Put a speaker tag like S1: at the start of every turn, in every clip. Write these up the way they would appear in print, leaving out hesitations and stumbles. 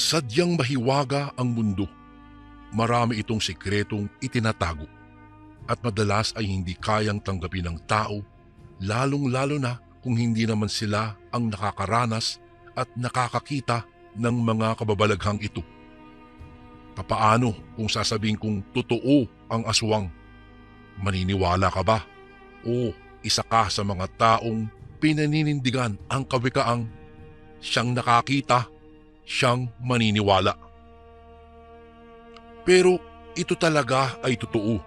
S1: Sadyang mahiwaga ang mundo. Marami itong sikretong itinatago at madalas ay hindi kayang tanggapin ng tao, lalong-lalo na kung hindi naman sila ang nakakaranas at nakakakita ng mga kababalaghang ito. Papaano kung sasabihin kong totoo ang aswang? Maniniwala ka ba? O isa ka sa mga taong pinaninindigan ang kawikaang siyang nakakita, siyang maniniwala? Pero ito talaga ay totoo.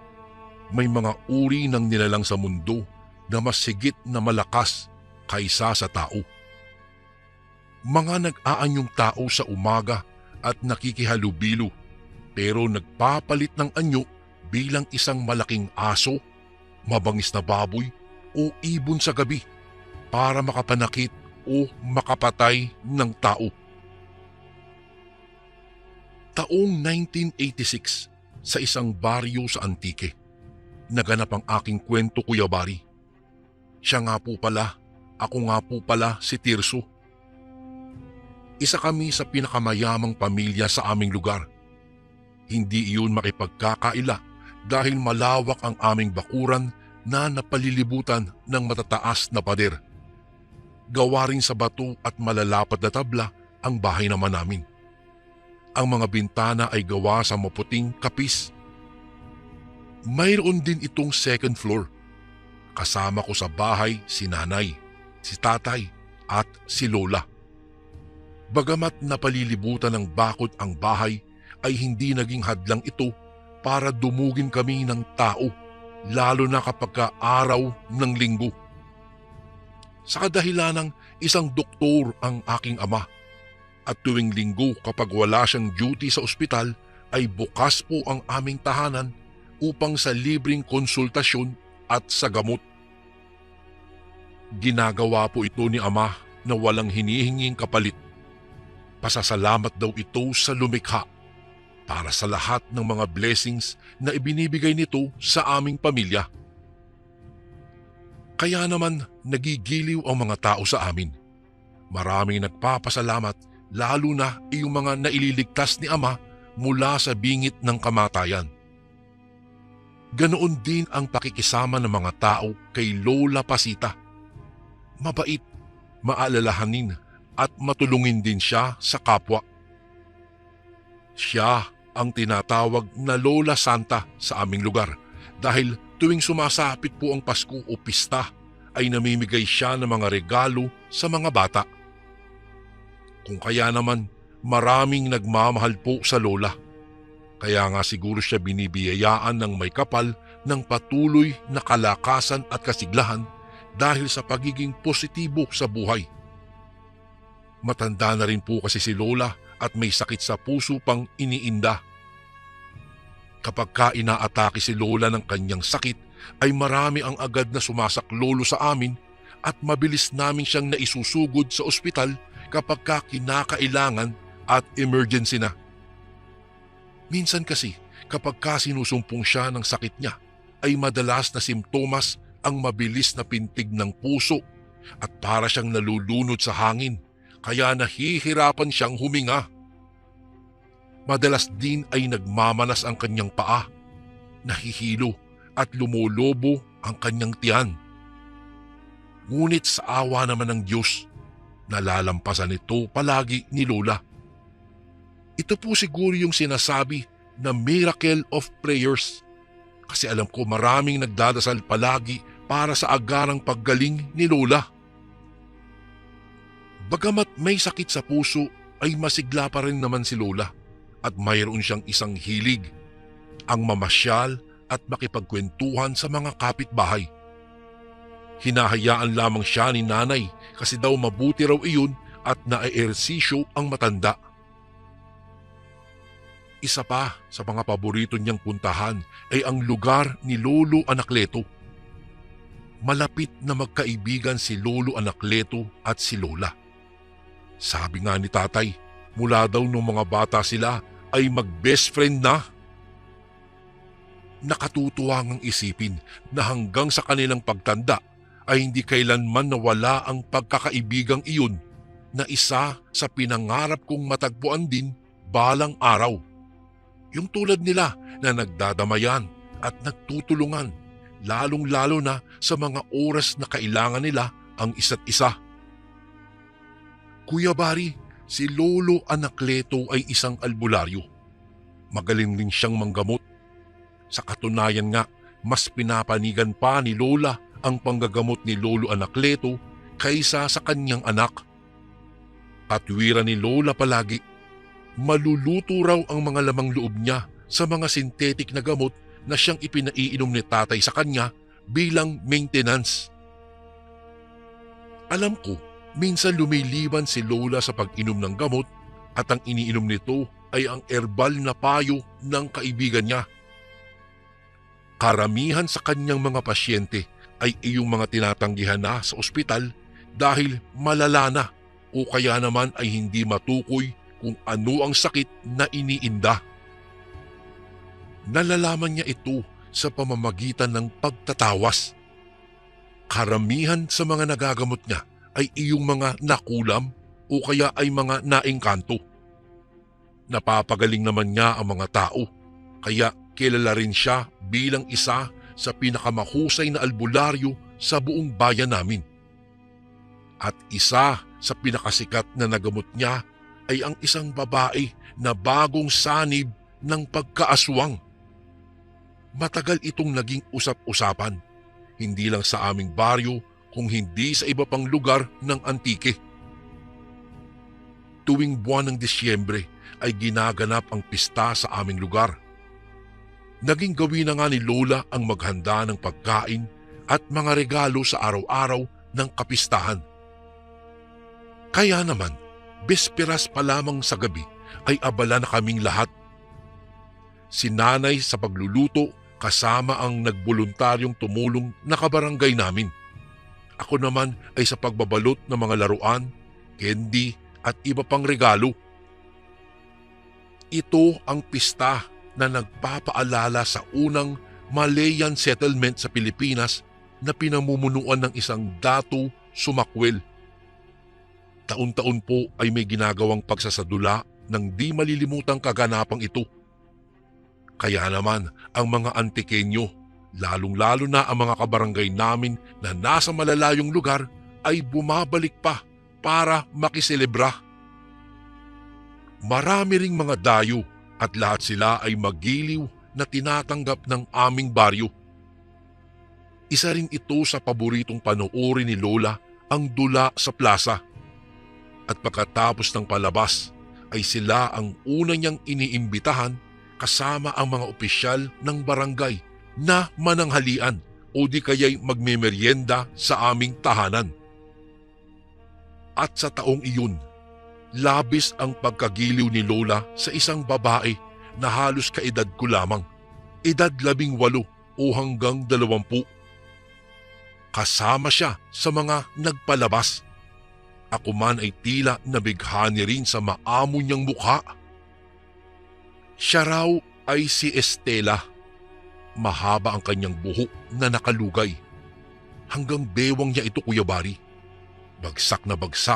S1: May mga uri ng nilalang sa mundo na mas higit na malakas kaysa sa tao. Mga nag-aanyong tao sa umaga at nakikihalubilo pero nagpapalit ng anyo bilang isang malaking aso, mabangis na baboy o ibon sa gabi para makapanakit o makapatay ng tao. Taong 1986 sa isang baryo sa Antique, naganap ang aking kwento, Kuya Bari. Ako nga po pala si Tirso. Isa kami sa pinakamayamang pamilya sa aming lugar. Hindi iyon makipagkakaila dahil malawak ang aming bakuran na napalilibutan ng matataas na pader. Gawa rin sa bato at malalapad na tabla ang bahay naman namin. Ang mga bintana ay gawa sa maputing kapis. Mayroon din itong second floor. Kasama ko sa bahay si nanay, si tatay at si lola. Bagamat napalilibutan ng bakod ang bahay, ay hindi naging hadlang ito para dumugin kami ng tao, lalo na kapag araw ng linggo. Sa kadahilanang isang doktor ang aking ama, at tuwing linggo kapag wala siyang duty sa ospital ay bukas po ang aming tahanan upang sa libreng konsultasyon at sa gamot. Ginagawa po ito ni ama na walang hinihinging kapalit. Pasasalamat daw ito sa lumikha para sa lahat ng mga blessings na ibinibigay nito sa aming pamilya. Kaya naman nagigiliw ang mga tao sa amin. Maraming nagpapasalamat, lalo na yung mga naililigtas ni ama mula sa bingit ng kamatayan. Ganoon din ang pakikisama ng mga tao kay Lola Pasita. Mabait, maalalahanin at matulungin din siya sa kapwa. Siya ang tinatawag na Lola Santa sa aming lugar dahil tuwing sumasapit po ang Pasko o pista ay namimigay siya ng mga regalo sa mga bata. Kung kaya naman maraming nagmamahal po sa lola. Kaya nga siguro siya binibiyayaan ng may kapal ng patuloy na kalakasan at kasiglahan dahil sa pagiging positibo sa buhay. Matanda na rin po kasi si lola at may sakit sa puso pang iniinda. Kapag ka inaatake si lola ng kanyang sakit ay marami ang agad na sumasaklolo sa amin at mabilis namin siyang naisusugod sa ospital kapag ka kinakailangan at emergency na. Minsan kasi kapag ka sinusumpong siya ng sakit niya ay madalas na simptomas ang mabilis na pintig ng puso at para siyang nalulunod sa hangin kaya nahihirapan siyang huminga. Madalas din ay nagmamanas ang kanyang paa, nahihilo at lumolobo ang kanyang tiyan. Ngunit sa awa naman ng Diyos, nalalampasan ito palagi ni Lola. Ito po siguro yung sinasabi na miracle of prayers kasi alam ko maraming nagdadasal palagi para sa agarang paggaling ni Lola. Bagamat may sakit sa puso ay masigla pa rin naman si Lola at mayroon siyang isang hilig, ang mamasyal at makipagkwentuhan sa mga kapitbahay. Hinahayaan lamang siya ni nanay kasi daw mabuti raw iyon at naeersisyo ang matanda. Isa pa sa mga paborito niyang puntahan ay ang lugar ni Lolo Anacleto. Malapit na magkaibigan si Lolo Anacleto at si Lola. Sabi nga ni tatay, mula daw nung mga bata sila ay mag-best friend na. Nakatutuwa ngang isipin na hanggang sa kanilang pagtanda ay hindi kailanman nawala ang pagkakaibigang iyon na isa sa pinangarap kong matagpuan din balang araw. Yung tulad nila na nagdadamayan at nagtutulungan, lalong-lalo na sa mga oras na kailangan nila ang isa't isa. Kuya Bari, si Lolo Anacleto ay isang albularyo. Magaling din siyang manggamot. Sa katunayan nga, mas pinapanigan pa ni Lola ang panggagamot ni Lolo Anacleto kaysa sa kanyang anak. Katwiran ni Lola palagi, maluluto raw ang mga lamang loob niya sa mga synthetic na gamot na siyang ipinaiinom ni tatay sa kanya bilang maintenance. Alam ko, minsan lumiliban si Lola sa pag-inom ng gamot at ang iniinom nito ay ang herbal na payo ng kaibigan niya. Karamihan sa kanyang mga pasyente ay iyong mga tinatanggihan na sa ospital dahil malala na o kaya naman ay hindi matukoy kung ano ang sakit na iniinda. Nalalaman niya ito sa pamamagitan ng pagtatawas. Karamihan sa mga nagagamot niya ay iyong mga nakulam o kaya ay mga naengkanto. Napapagaling naman niya ang mga tao, kaya kilala rin siya bilang isa sa pinakamahusay na albularyo sa buong bayan namin. At isa sa pinakasikat na nagamot niya ay ang isang babae na bagong sanib ng pagkaaswang. Matagal itong naging usap-usapan, hindi lang sa aming baryo kung hindi sa iba pang lugar ng Antique. Tuwing buwan ng Disyembre ay ginaganap ang pista sa aming lugar. Naging gawin na nga ni Lola ang maghanda ng pagkain at mga regalo sa araw-araw ng kapistahan. Kaya naman, besperas pa lamang sa gabi ay abala na kaming lahat. Si nanay sa pagluluto kasama ang nagboluntaryong tumulong na kabarangay namin. Ako naman ay sa pagbabalot ng mga laruan, candy at iba pang regalo. Ito ang pista na nagpapaalala sa unang Malayan settlement sa Pilipinas na pinamumunuan ng isang Datu Sumakwel. Taon-taon po ay may ginagawang pagsasadula ng di malilimutang kaganapang ito. Kaya naman ang mga Antiqueño, lalong-lalo na ang mga kabarangay namin na nasa malalayong lugar ay bumabalik pa para makiselebra. Marami ring mga dayo at lahat sila ay magiliw na tinatanggap ng aming baryo. Isa rin ito sa paboritong panoorin ni Lola, ang dula sa plaza. At pagkatapos ng palabas ay sila ang una niyang iniimbitahan kasama ang mga opisyal ng barangay na mananghalian o di kaya'y magmemeryenda sa aming tahanan. At sa taong iyon, labis ang pagkagiliw ni Lola sa isang babae na halos kaedad ko lamang, edad 18 o hanggang 20. Kasama siya sa mga nagpalabas. Ako man ay tila nabighani rin sa maamo niyang mukha. Siya raw ay si Estela. Mahaba ang kanyang buhok na nakalugay. Hanggang bewang niya ito, Kuya Bari. Bagsak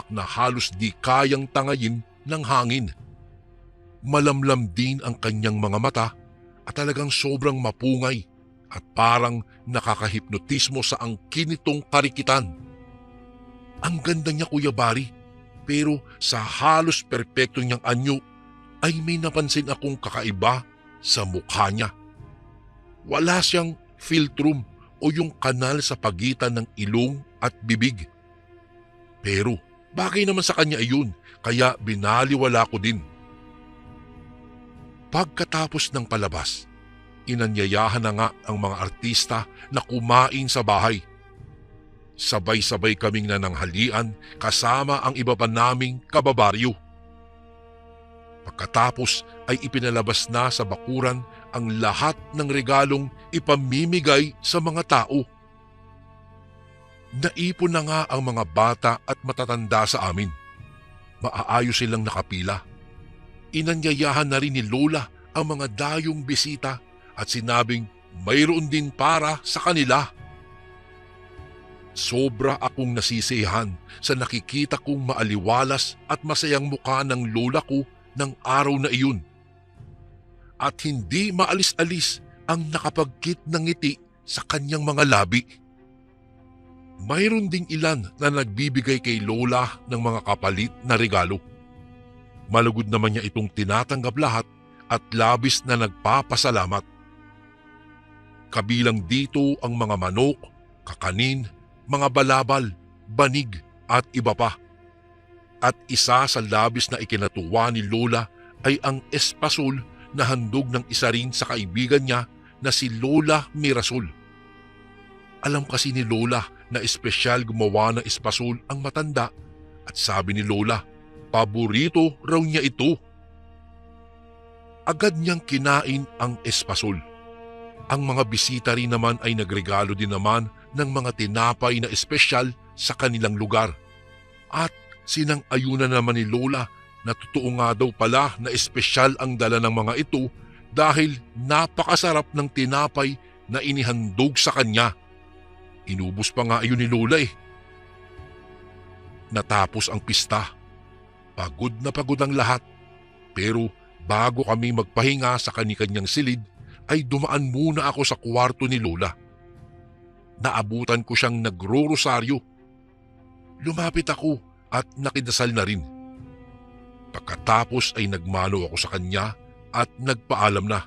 S1: na halos di kayang tangayin ng hangin. Malamlam din ang kanyang mga mata at talagang sobrang mapungay at parang nakakahipnotismo sa angkin nitong karikitan. Ang ganda niya, Kuya Bari, pero sa halos perpekto niyang anyo ay may napansin akong kakaiba sa mukha niya. Wala siyang philtrum o yung kanal sa pagitan ng ilong at bibig. Pero bagay naman sa kanya iyon, kaya binaliwala ko din. Pagkatapos ng palabas, inanyayahan na nga ang mga artista na kumain sa bahay. Sabay-sabay kaming nananghalian kasama ang iba pa naming kababaryo. Pagkatapos ay ipinalabas na sa bakuran ang lahat ng regalong ipamimigay sa mga tao. Naipon na nga ang mga bata at matatanda sa amin. Maaayos silang nakapila. Inanyayahan na rin ni Lola ang mga dayong bisita at sinabing mayroon din para sa kanila. Sobra akong nasisiyahan sa nakikita kong maaliwalas at masayang mukha ng lola ko ng araw na iyon. At hindi maalis-alis ang nakapagkit ng ngiti sa kanyang mga labi. Mayroon ding ilan na nagbibigay kay Lola ng mga kapalit na regalo. Malugod naman niya itong tinatanggap lahat at labis na nagpapasalamat. Kabilang dito ang mga manok, kakanin, mga balabal, banig at iba pa. At isa sa labis na ikinatuwa ni Lola ay ang espasol na handog ng isa rin sa kaibigan niya na si Lola Mirasol. Alam kasi ni Lola na espesyal gumawa ng espasol ang matanda at sabi ni Lola, paborito raw niya ito. Agad niyang kinain ang espasol. Ang mga bisita rin naman ay nagregalo din naman ng mga tinapay na espesyal sa kanilang lugar. At sinang-ayunan naman ni Lola na totoo nga daw pala na espesyal ang dala ng mga ito dahil napakasarap ng tinapay na inihandog sa kanya. Inubos pa nga iyon ni Lola eh. Natapos ang pista. Pagod na pagod ang lahat. Pero bago kami magpahinga sa kani-kanyang silid, ay dumaan muna ako sa kwarto ni Lola. Naabutan ko siyang nagro-rosaryo. Lumapit ako at nakidasal na rin. Pagkatapos ay nagmano ako sa kanya at nagpaalam na.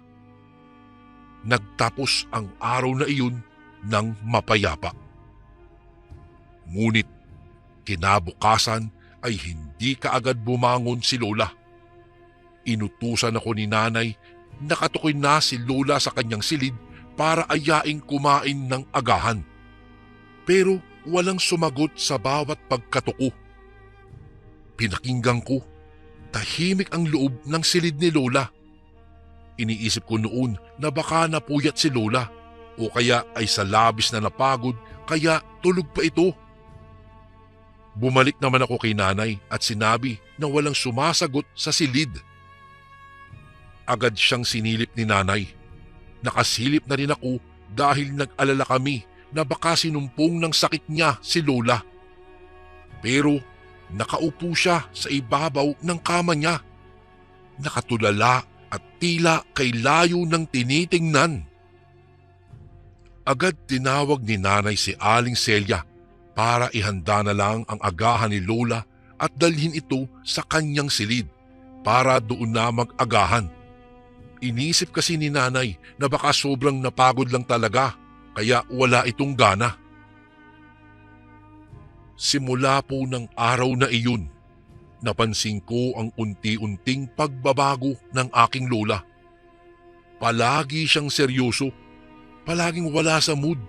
S1: Nagtapos ang araw na iyon ng mapayapa. Ngunit kinabukasan ay hindi kaagad bumangon si Lola. Inutusan ako ni Nanay, nakatukoy na si Lola sa kanyang silid para ayaing kumain ng agahan. Pero walang sumagot sa bawat pagkatuko. Pinakinggan ko, tahimik ang loob ng silid ni Lola. Iniisip ko noon na baka napuyat si Lola o kaya ay sa labis na napagod kaya tulog pa ito. Bumalik naman ako kay Nanay at sinabi na walang sumasagot sa silid. Agad siyang sinilip ni Nanay. Nakasilip na rin ako dahil nag-alala kami na baka sinumpong ng sakit niya si Lola. Pero nakaupo siya sa ibabaw ng kama niya. Nakatulala at tila kay layo ng tinitingnan. Agad tinawag ni Nanay si Aling Celia para ihanda na lang ang agahan ni Lola at dalhin ito sa kanyang silid para doon na mag-agahan. Inisip kasi ni Nanay na baka sobrang napagod lang talaga kaya wala itong gana. Simula po ng araw na iyon, napansin ko ang unti-unting pagbabago ng aking Lola. Palagi siyang seryoso, palaging wala sa mood,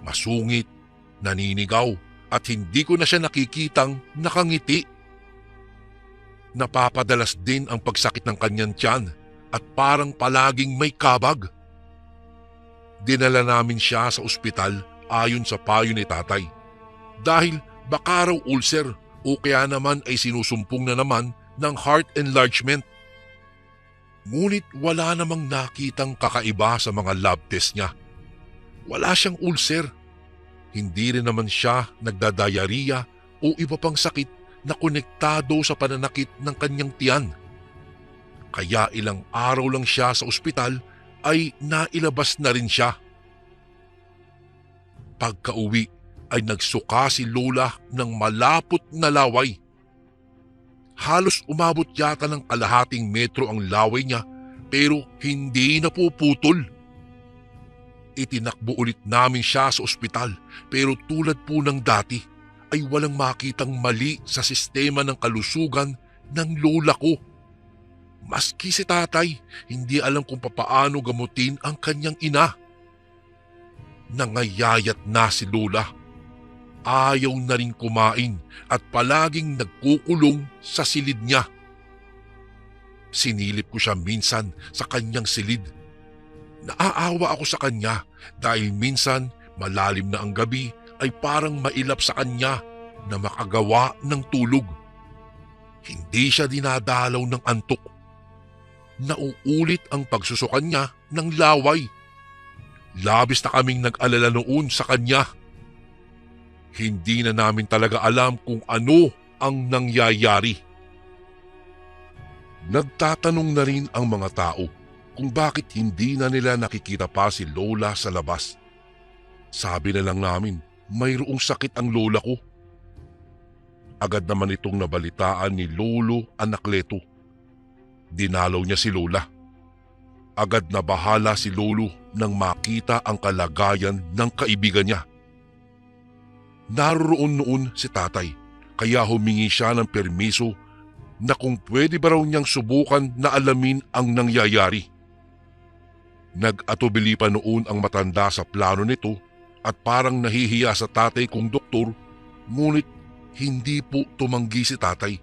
S1: masungit, naninigaw at hindi ko na siya nakikitang nakangiti. Napapadalas din ang pagsakit ng kanyang tiyan at parang palaging may kabag. Dinala namin siya sa ospital ayon sa payo ni Tatay dahil baka raw ulcer o kaya naman ay sinusumpong na naman ng heart enlargement. Ngunit wala namang nakitang kakaiba sa mga lab test niya. Wala siyang ulcer. Hindi rin naman siya nagdadayariya o iba pang sakit na konektado sa pananakit ng kanyang tiyan. Kaya ilang araw lang siya sa ospital ay nailabas na rin siya. Pagka-uwi ay nagsuka si Lola ng malapot na laway. Halos umabot yata ng kalahating metro ang laway niya pero hindi napuputol. Itinakbo ulit namin siya sa ospital pero tulad po ng dati ay walang makitang mali sa sistema ng kalusugan ng Lola ko. Maski si Tatay, hindi alam kung papaano gamutin ang kanyang ina. Nangayayat na si Lola. Ayaw na rin kumain at palaging nagkukulong sa silid niya. Sinilip ko siya minsan sa kanyang silid. Naaawa ako sa kanya dahil minsan malalim na ang gabi ay parang mailap sa kanya na makagawa ng tulog. Hindi siya dinadalaw ng antok. Nauulit ang pagsusukan niya ng laway. Labis na kaming nag-alala noon sa kanya. Hindi na namin talaga alam kung ano ang nangyayari. Nagtatanong na rin ang mga tao kung bakit hindi na nila nakikita pa si Lola sa labas. Sabi na lang namin, mayroong sakit ang lola ko. Agad naman itong nabalitaan ni Lolo Anacleto. Dinalaw niya si Lola. Agad na bahala si Lolo nang makita ang kalagayan ng kaibigan niya. Naroon noon si tatay, kaya humingi siya ng permiso na kung pwede ba raw niyang subukan na alamin ang nangyayari. Nag-atubili pa noon ang matanda sa plano nito at parang nahihiya sa tatay kong doktor, ngunit hindi po tumanggi si tatay.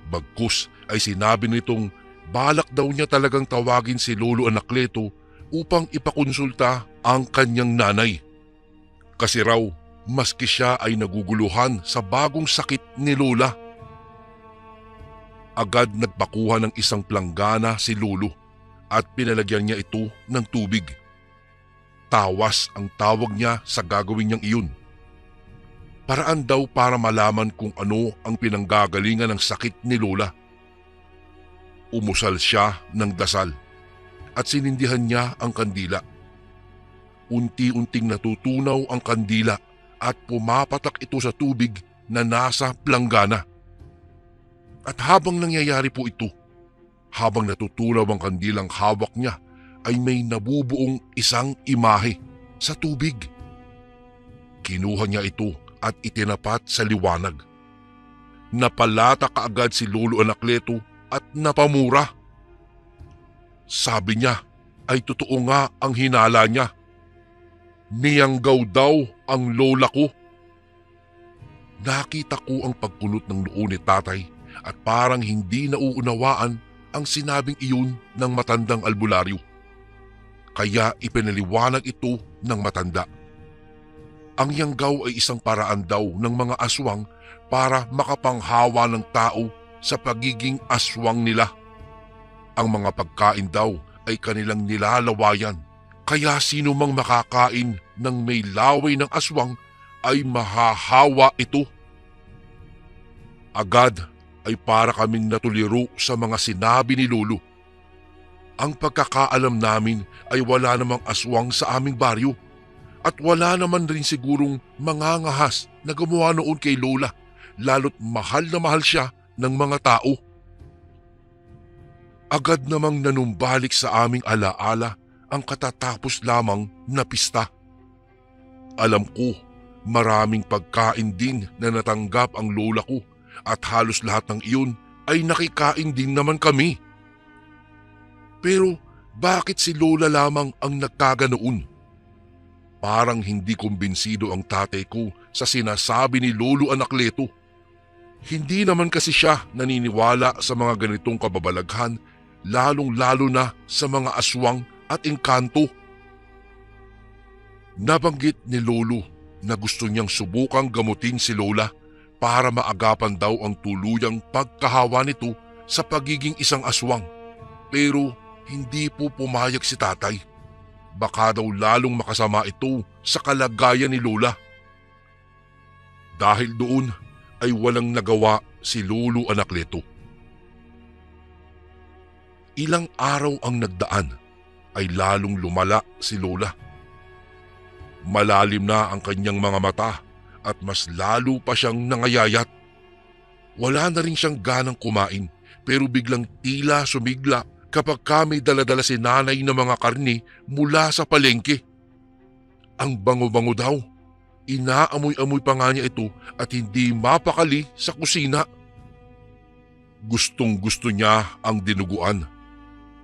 S1: Bagkus ay sinabi nitong balak daw niya talagang tawagin si Lolo Anacleto upang ipakonsulta ang kanyang nanay. Kasi raw, maski siya ay naguguluhan sa bagong sakit ni Lola. Agad nagpakuha ng isang planggana si Lolo at pinalagyan niya ito ng tubig. Tawas ang tawag niya sa gagawin niyang iyon. Paraan daw para malaman kung ano ang pinanggagalingan ng sakit ni Lola. Umusal siya ng dasal at sinindihan niya ang kandila. Unti-unting natutunaw ang kandila at pumapatak ito sa tubig na nasa planggana. At habang nangyayari po ito, habang natutunaw ang kandilang hawak niya, ay may nabubuong isang imahe sa tubig. Kinuha niya ito at itinapat sa liwanag. Napalata kaagad si Lolo Anacleto at napamura. Sabi niya ay totoo nga ang hinala niya. Niyanggaw daw ang lola ko. Nakita ko ang pagkunot ng noo ni tatay at parang hindi nauunawaan ang sinabing iyon ng matandang albularyo. Kaya ipinaliwanag ito ng matanda. Ang yanggaw ay isang paraan daw ng mga aswang para makapanghawa ng tao sa pagiging aswang nila. Ang mga pagkain daw ay kanilang nilalawayan, kaya sino mang makakain ng may laway ng aswang ay mahahawa ito. Agad ay para kaming natuliro sa mga sinabi ni Lolo. Ang pagkakaalam namin ay wala namang aswang sa aming baryo at wala naman rin sigurong mangangahas na gumawa noon kay Lola, lalo't mahal na mahal siya ng mga tao. Agad namang nanumbalik sa aming alaala ang katatapos lamang na pista. Alam ko, maraming pagkain din na natanggap ang lola ko at halos lahat ng iyon ay nakikain din naman kami. Pero bakit si Lola lamang ang nagkaganoon? Parang hindi kumbinsido ang tatay ko sa sinasabi ni Lolo Anacleto. Hindi naman kasi siya naniniwala sa mga ganitong kababalaghan, lalong-lalo na sa mga aswang at engkanto. Nabanggit ni Lolo na gusto niyang subukang gamutin si Lola para maagapan daw ang tuluyang pagkahawa nito sa pagiging isang aswang. Pero hindi po pumayag si tatay. Baka daw lalong makasama ito sa kalagayan ni Lola. Dahil doon ay walang nagawa si Lolo Anacleto. Ilang araw ang nagdaan ay lalong lumala si Lola. Malalim na ang kanyang mga mata at mas lalo pa siyang nangayayat. Wala na rin siyang ganang kumain pero biglang tila sumigla kapag kami dala-dala si nanay ng mga karne mula sa palengke. Ang bango-bango daw. Inaamoy-amoy pa nga niya ito at hindi mapakali sa kusina. Gustong-gusto niya ang dinuguan.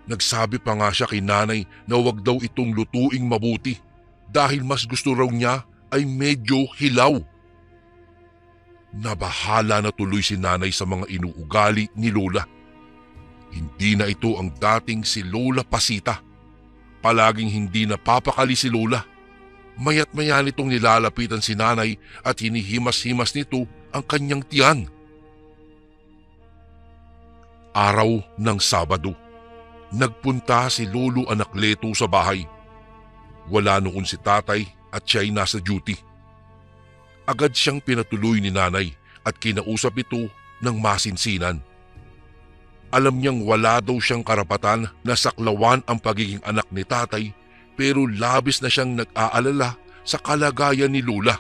S1: Nagsabi pa nga siya kay nanay na wag daw itong lutuing mabuti dahil mas gusto raw niya ay medyo hilaw. Nabahala na tuloy si nanay sa mga inuugali ni Lola. Hindi na ito ang dating si Lola Pasita. Palaging hindi napapakali si Lola. Mayat maya nitong nilalapitan si nanay at hinihimas-himas nito ang kanyang tiyan. Araw ng Sabado. Nagpunta si Lolo Anacleto sa bahay. Wala noon si tatay at siya'y nasa duty. Agad siyang pinatuloy ni nanay at kinausap ito ng masinsinan. Alam niyang wala daw siyang karapatan na saklawan ang pagiging anak ni tatay, pero labis na siyang nag-aalala sa kalagayan ni Lola.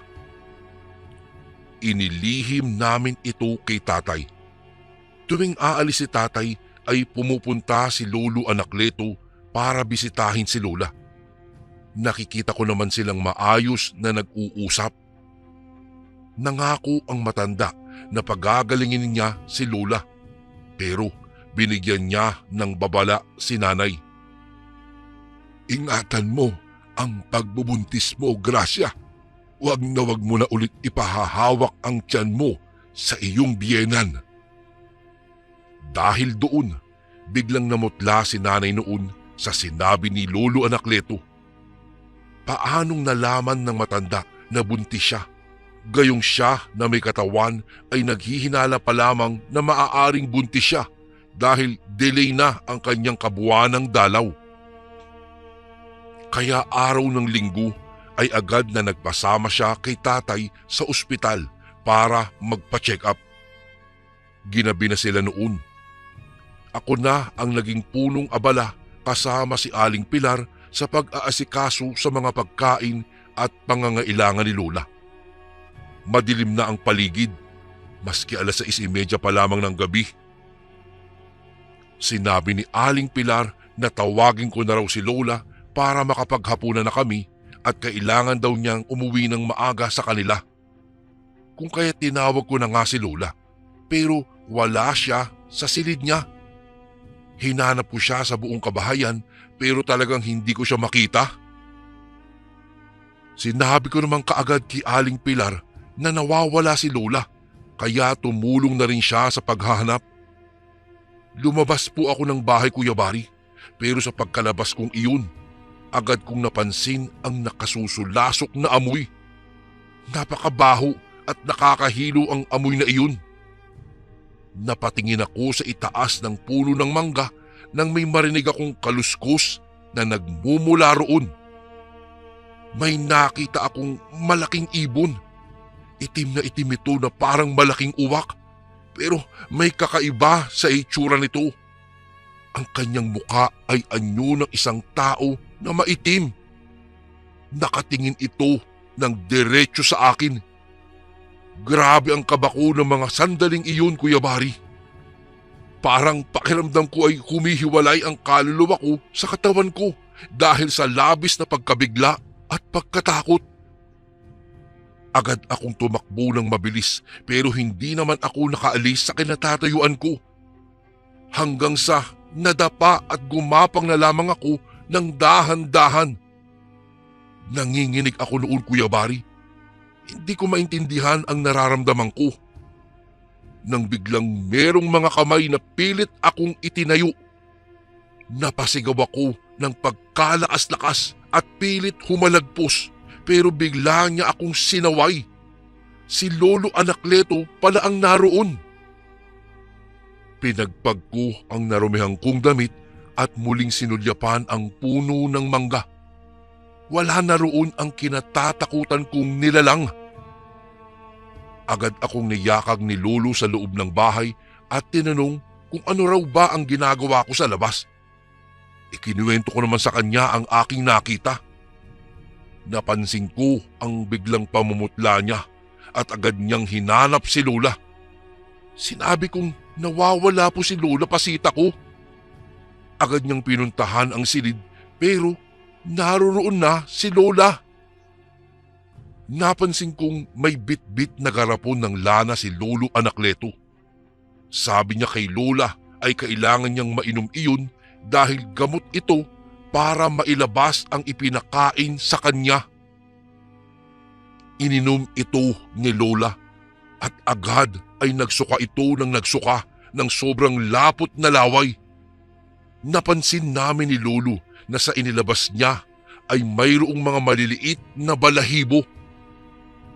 S1: Inilihim namin ito kay tatay. Tuwing aalis si tatay ay pumupunta si Lolo Anacleto para bisitahin si Lola. Nakikita ko naman silang maayos na nag-uusap. Nangako ang matanda na pagagalingin niya si Lola, pero binigyan niya ng babala si nanay. Ingatan mo ang pagbubuntis mo, Gracia. Huwag na huwag mo na ulit ipahahawak ang tiyan mo sa iyong biyenan. Dahil doon, biglang namutla si nanay noon sa sinabi ni Lolo Anacleto. Paanong nalaman ng matanda na buntis siya? Gayong siya na may katawan ay naghihinala pa lamang na maaaring buntis siya dahil delay na ang kanyang kabuwanang dalaw. Kaya araw ng linggo ay agad na nagpasama siya kay tatay sa ospital para magpa-check up. Ginabi na sila noon. Ako na ang naging punong abala kasama si Aling Pilar sa pag-aasikaso sa mga pagkain at pangangailangan ni Lola. Madilim na ang paligid, maski 6:30 pa lamang ng gabi. Sinabi ni Aling Pilar na tawagin ko na raw si Lola para makapaghapunan na kami at kailangan daw niyang umuwi ng maaga sa kanila. Kung kaya tinawag ko na nga si Lola, pero wala siya sa silid niya. Hinanap ko siya sa buong kabahayan pero talagang hindi ko siya makita. Sinabi ko naman kaagad kay Aling Pilar na nawawala si Lola, kaya tumulong na rin siya sa paghahanap. Lumabas po ako ng bahay, Kuya Bari, pero sa pagkalabas kong iyon, agad kong napansin ang nakasusulasok na amoy. Napakabaho at nakakahilo ang amoy na iyon. Napatingin ako sa itaas ng puno ng mangga nang may marinig akong kaluskos na nagmumula roon. May nakita akong malaking ibon. Itim na itim ito na parang malaking uwak, pero may kakaiba sa itsura nito. Ang kanyang muka ay anyo ng isang tao na maitim. Nakatingin ito ng diretso sa akin. Grabe ang kaba ko ng mga sandaling iyon, Kuya Bari. Parang pakiramdam ko ay humihiwalay ang kaluluwa ko sa katawan ko dahil sa labis na pagkabigla at pagkatakot. Agad akong tumakbo ng mabilis pero hindi naman ako nakaalis sa kinatatayuan ko. Hanggang sa nadapa at gumapang na lamang ako ng dahan-dahan. Nanginginig ako noon, Kuya Bari. Hindi ko maintindihan ang nararamdaman ko. Nang biglang merong mga kamay na pilit akong itinayo. Napasigaw ako ng pagkalakas-lakas at pilit humalagpos. Pero bigla niya akong sinaway. Si Lolo Anacleto pala ang naroon. Pinagpag ko ang narumihang kong damit at muling sinulyapan ang puno ng mangga. Wala na roon ang kinatatakutan kong nilalang. Agad akong niyakag ni Lolo sa loob ng bahay at tinanong kung ano raw ba ang ginagawa ko sa labas. Ikinuwento ko naman sa kanya ang aking nakita. Napansin ko ang biglang pamumutla niya at agad niyang hinanap si Lola. Sinabi kong nawawala po si Lola, Pasita ko. Agad niyang pinuntahan ang silid pero naroon na si Lola. Napansin kong may bit-bit na garapon ng lana si Lolo Anacleto. Sabi niya kay Lola ay kailangan niyang mainom iyon dahil gamot ito para mailabas ang ipinakain sa kanya. Ininom ito ni Lola at agad ay nagsuka ito ng nagsuka ng sobrang lapot na laway. Napansin namin ni Lolo na sa inilabas niya ay mayroong mga maliliit na balahibo.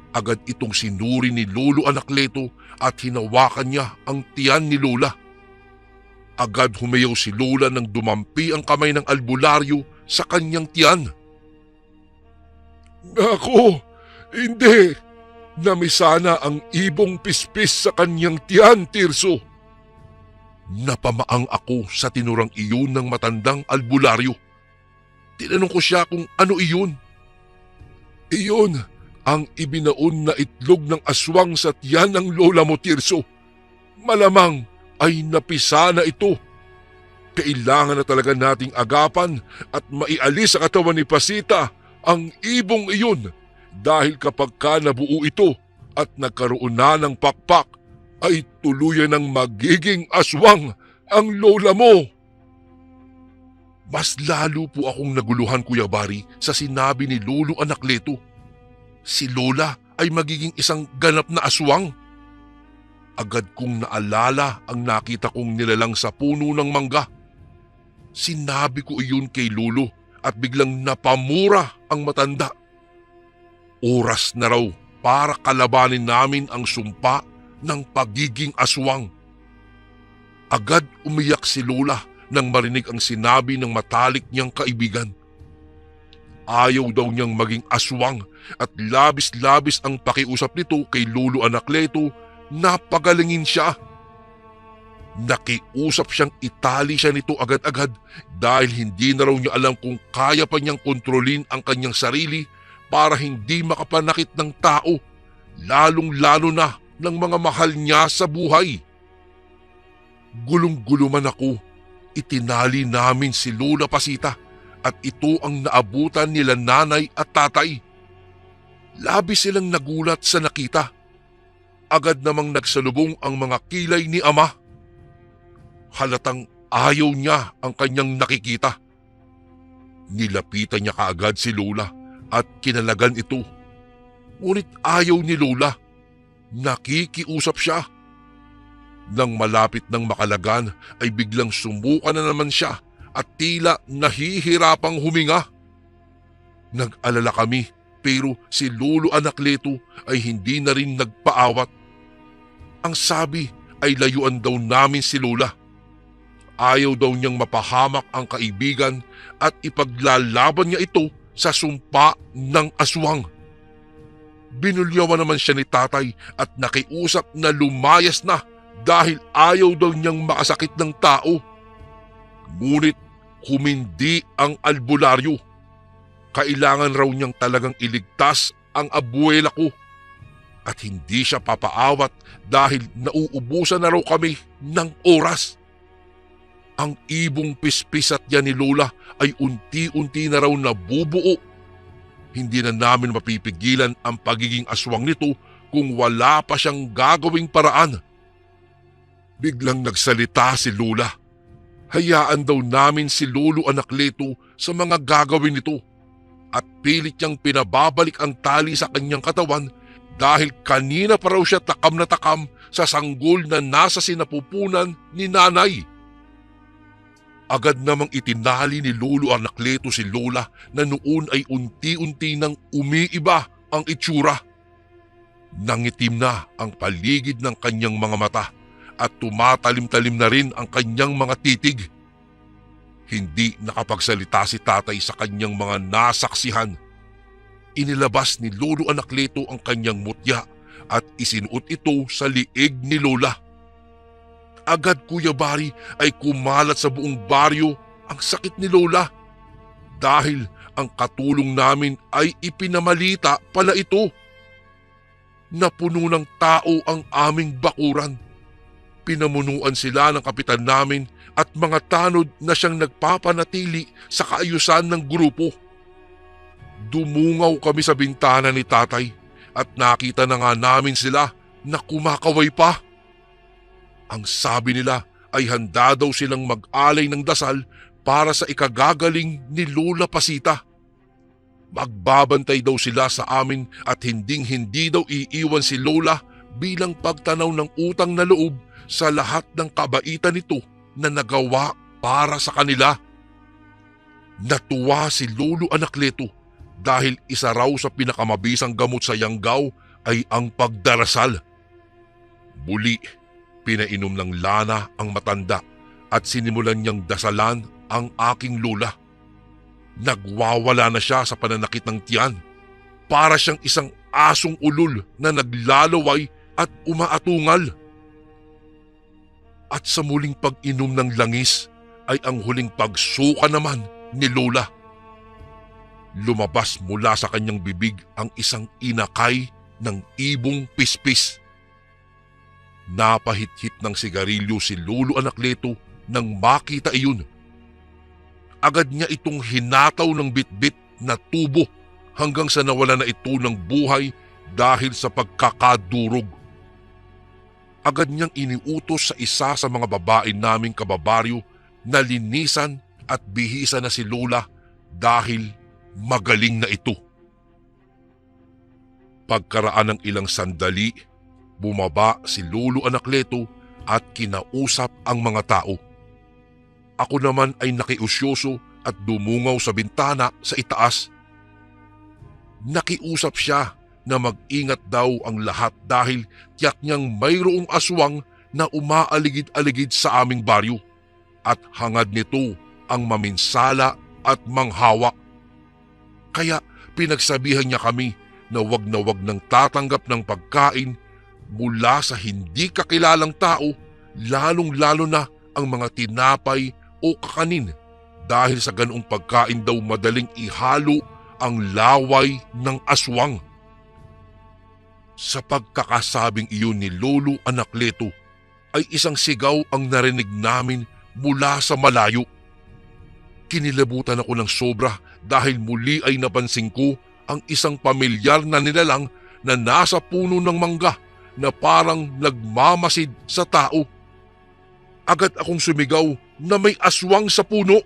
S1: Agad itong sinuri ni Lolo Anacleto at hinawakan niya ang tiyan ni Lola. Agad humayaw si Lola nang dumampi ang kamay ng albularyo sa kanyang tiyan. Ako, hindi. Namisana ang ibong pispis sa kanyang tiyan, Tirso. Napamaang ako sa tinurang iyon ng matandang albularyo. Tinanong ko siya kung ano iyon. Iyon ang ibinaon na itlog ng aswang sa tiyan ng lola mo, Tirso. Malamang ay napisa na ito. Kailangan na talaga nating agapan at maialis sa katawan ni Pasita ang ibong iyon dahil kapag ka nabuo ito at nagkaroon na ng pakpak ay tuluyan ng magiging aswang ang lola mo. Mas lalo po akong naguluhan, Kuya Bari, sa sinabi ni Lolo Anakleto. Si Lola ay magiging isang ganap na aswang. Agad kong naalala ang nakita kong nilalang sa puno ng mangga. Sinabi ko iyon kay Lolo at biglang napamura ang matanda. Oras na raw para kalabanin namin ang sumpa ng pagiging aswang. Agad umiyak si Lola nang marinig ang sinabi ng matalik niyang kaibigan. Ayaw daw niyang maging aswang at labis-labis ang pakiusap nito kay Lolo Anakleto na pagalingin siya. Nakiusap siyang itali siya nito agad-agad dahil hindi na raw niya alam kung kaya pa niyang kontrolin ang kanyang sarili para hindi makapanakit ng tao, lalong-lalo na ng mga mahal niya sa buhay. Gulong-guluman ako. Itinali namin si Lola Pasita at ito ang naabutan nila nanay at tatay. Labis silang nagulat sa nakita. Agad namang nagsalubong ang mga kilay ni Ama. Halatang ayaw niya ang kanyang nakikita. Nilapitan niya kaagad si Lola at kinalagan ito. Ngunit ayaw ni Lola. Nakikiusap siya. Nang malapit ng makalagan ay biglang sumuka na naman siya at tila nahihirapang huminga. Nag-alala kami pero si Lolo Anakleto ay hindi na rin nagpaawat. Ang sabi ay layuan daw namin si Lola. Ayaw daw niyang mapahamak ang kaibigan at ipaglalaban niya ito sa sumpa ng aswang. Binulyawan naman siya ni tatay at nakiusap na lumayas na dahil ayaw daw niyang makasakit ng tao. Ngunit humindi ang albularyo. Kailangan raw niyang talagang iligtas ang abuela ko. At hindi siya papaawat dahil nauubusan na raw kami ng oras. Ang ibong pispisat niya ni Lola ay unti-unti na raw nabubuo. Hindi na namin mapipigilan ang pagiging aswang nito kung wala pa siyang gagawing paraan. Biglang nagsalita si Lola. Hayaan daw namin si Lolo Anakleto sa mga gagawin nito at pilit niyang pinababalik ang tali sa kanyang katawan dahil kanina pa raw siya takam na takam sa sanggol na nasa sinapupunan ni nanay. Agad namang itinali ni Lolo Anakleto si Lola na noon ay unti-unti nang umiiba ang itsura. Nangitim na ang paligid ng kanyang mga mata at tumatalim-talim na rin ang kanyang mga titig. Hindi nakapagsalita si tatay sa kanyang mga nasaksihan. Inilabas ni Lolo Anakleto ang kanyang mutya at isinuot ito sa liig ni Lola. Agad, Kuya Bari, ay kumalat sa buong baryo ang sakit ni Lola dahil ang katulong namin ay ipinamalita pala ito. Napuno ng tao ang aming bakuran. Pinamunuan sila ng kapitan namin at mga tanod na siyang nagpapanatili sa kaayusan ng grupo. Dumungaw kami sa bintana ni tatay at nakita na nga namin sila na kumakaway pa. Ang sabi nila ay handa daw silang mag-alay ng dasal para sa ikagagaling ni Lola Pasita. Magbabantay daw sila sa amin at hinding-hindi daw iiwan si Lola bilang pagtanaw ng utang na loob sa lahat ng kabaitan nito na nagawa para sa kanila. Natuwa si Lolo Anakleto dahil isa raw sa pinakamabisang gamot sa Yanggaw ay ang pagdarasal. Muli, pinainom ng lana ang matanda at sinimulan niyang dasalan ang aking lola. Nagwawala na siya sa pananakit ng tiyan. Para siyang isang asong ulol na naglalaway at umaatungal. At sa muling pag-inom ng langis ay ang huling pagsuka naman ni Lola. Lumabas mula sa kanyang bibig ang isang inakay ng ibong pispis. Napahit-hit ng sigarilyo si Lolo Anacleto nang makita iyon. Agad niya itong hinataw ng bitbit na tubo hanggang sa nawala na ito ng buhay dahil sa pagkakadurog. Agad niyang iniutos sa isa sa mga babae naming kababaryo na linisan at bihisan na si Lola dahil magaling na ito. Pagkaraan ng ilang sandali, bumaba si Lolo Anacleto at kinausap ang mga tao. Ako naman ay nakiusyoso at dumungaw sa bintana sa itaas. Nakiusap siya na mag-ingat daw ang lahat dahil tiyak niyang mayroong aswang na umaaligid-aligid sa aming baryo at hangad nito ang maminsala at manghawa. Kaya pinagsabihan niya kami na wag nang tatanggap ng pagkain mula sa hindi kakilalang tao, lalong-lalo na ang mga tinapay o kakanin dahil sa ganoong pagkain daw madaling ihalo ang laway ng aswang. Sa pagkakasabing iyon ni Lolo Anacleto ay isang sigaw ang narinig namin mula sa malayo. Kinilabutan ako ng sobra dahil muli ay napansin ko ang isang pamilyar na nilalang na nasa puno ng mangga na parang nagmamasid sa tao. Agad akong sumigaw na may aswang sa puno.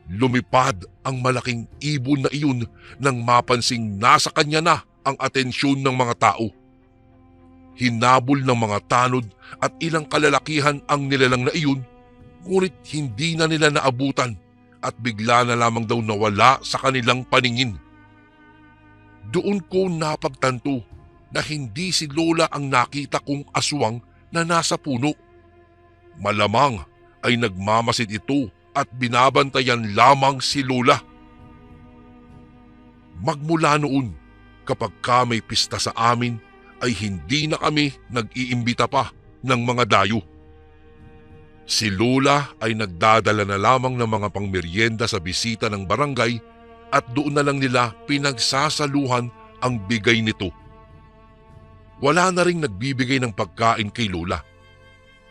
S1: Lumipad ang malaking ibon na iyon nang mapansing nasa kanya na ang atensyon ng mga tao. Hinabol ng mga tanod at ilang kalalakihan ang nilalang na iyon, ngunit hindi na nila naabutan at bigla na lamang daw nawala sa kanilang paningin. Doon ko napagtanto na hindi si Lola ang nakita kong aswang na nasa puno. Malamang ay nagmamasid ito at binabantayan lamang si Lola. Magmula noon, kapag ka may pista sa amin, ay hindi na kami nag-iimbita pa ng mga dayo. Si Lola ay nagdadala na lamang ng mga pangmeryenda sa bisita ng barangay at doon na lang nila pinagsasaluhan ang bigay nito. Wala na ring nagbibigay ng pagkain kay Lola.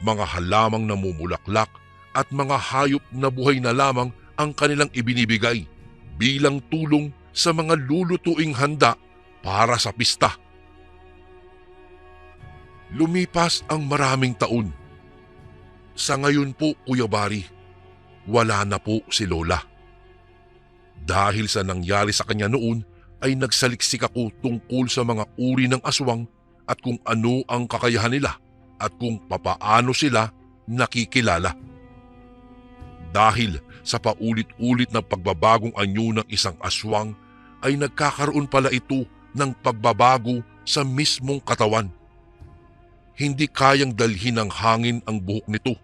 S1: Mga halamang namumulaklak at mga hayop na buhay na lamang ang kanilang ibinibigay bilang tulong sa mga lulutuing handa para sa pista. Lumipas ang maraming taon. Sa ngayon po, Kuya Bari, wala na po si Lola. Dahil sa nangyari sa kanya noon ay nagsaliksik ako tungkol sa mga uri ng aswang at kung ano ang kakayahan nila at kung papaano sila nakikilala. Dahil sa paulit-ulit na pagbabagong anyo ng isang aswang ay nagkakaroon pala ito ng pagbabago sa mismong katawan. Hindi kayang dalhin ng hangin ang buhok nito.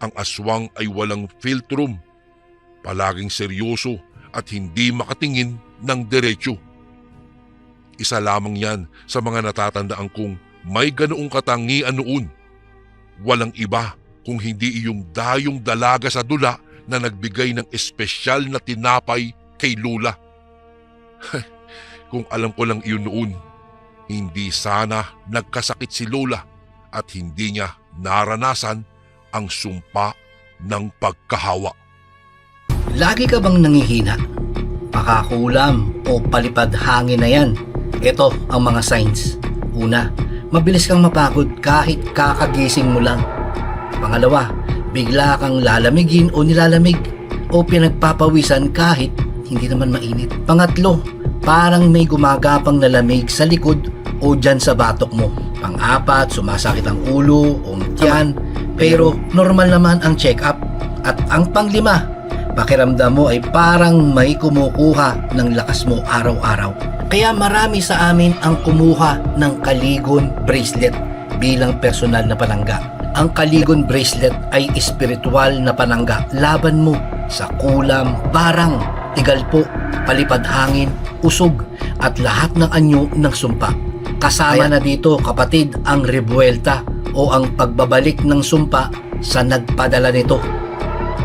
S1: Ang aswang ay walang filtrum, palaging seryoso at hindi makatingin ng diretsyo. Isa lamang yan sa mga natatandaan kong may ganoong katangian noon. Walang iba kung hindi iyong dayong dalaga sa dula na nagbigay ng espesyal na tinapay kay Lola. Kung alam ko lang iyon noon, hindi sana nagkasakit si Lola at hindi niya naranasan ang sumpa ng pagkahawa.
S2: Lagi ka bang nangihina? Pakakulam o palipad hangin na yan? Ito ang mga signs. Una, mabilis kang mapagod kahit kakagising mo lang. Pangalawa, bigla kang lalamigin o nilalamig o pinagpapawisan kahit hindi naman mainit. Pangatlo, parang may gumagapang na lamig sa likod o dyan sa batok mo. Pang-apat, sumasakit ang ulo o tiyan pero normal naman ang check-up. At ang panglima, pakiramdam mo ay parang may kumukuha ng lakas mo araw-araw. Kaya marami sa amin ang kumuha ng Kaligon bracelet bilang personal na panangga. Ang Kaligon bracelet ay espiritual na panangga laban mo sa kulam, barang, tigalpo, palipad hangin, usog at lahat ng anyo ng sumpa. Kasama na dito kapatid ang rebuelta o ang pagbabalik ng sumpa sa nagpadala nito.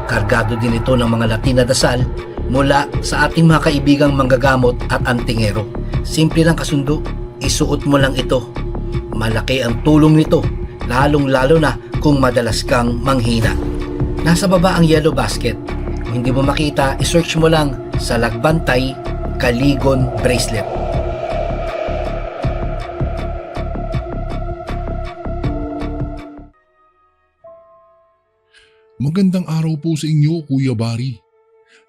S2: Kargado din ito ng mga Latin na dasal mula sa ating mga kaibigang manggagamot at antingero. Simple lang kasundo, isuot mo lang ito. Malaki ang tulong nito, lalong-lalo na kung madalas kang manghina. Nasa baba ang yellow basket. Kung hindi mo makita, isearch mo lang sa Lagbantay Kaligon Bracelet.
S1: Magandang araw po sa inyo, Kuya Bari.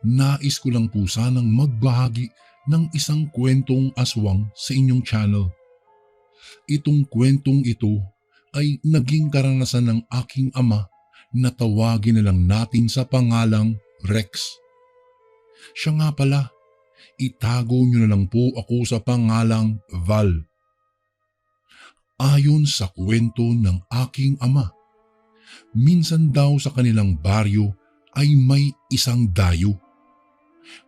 S1: Nais ko lang po sanang magbahagi ng isang kwentong aswang sa inyong channel. Itong kwentong ito ay naging karanasan ng aking ama na tawagin na lang natin sa pangalang Rex. Siya nga pala, itago niyo na lang po ako sa pangalang Val. Ayon sa kwento ng aking ama, minsan daw sa kanilang baryo ay may isang dayo.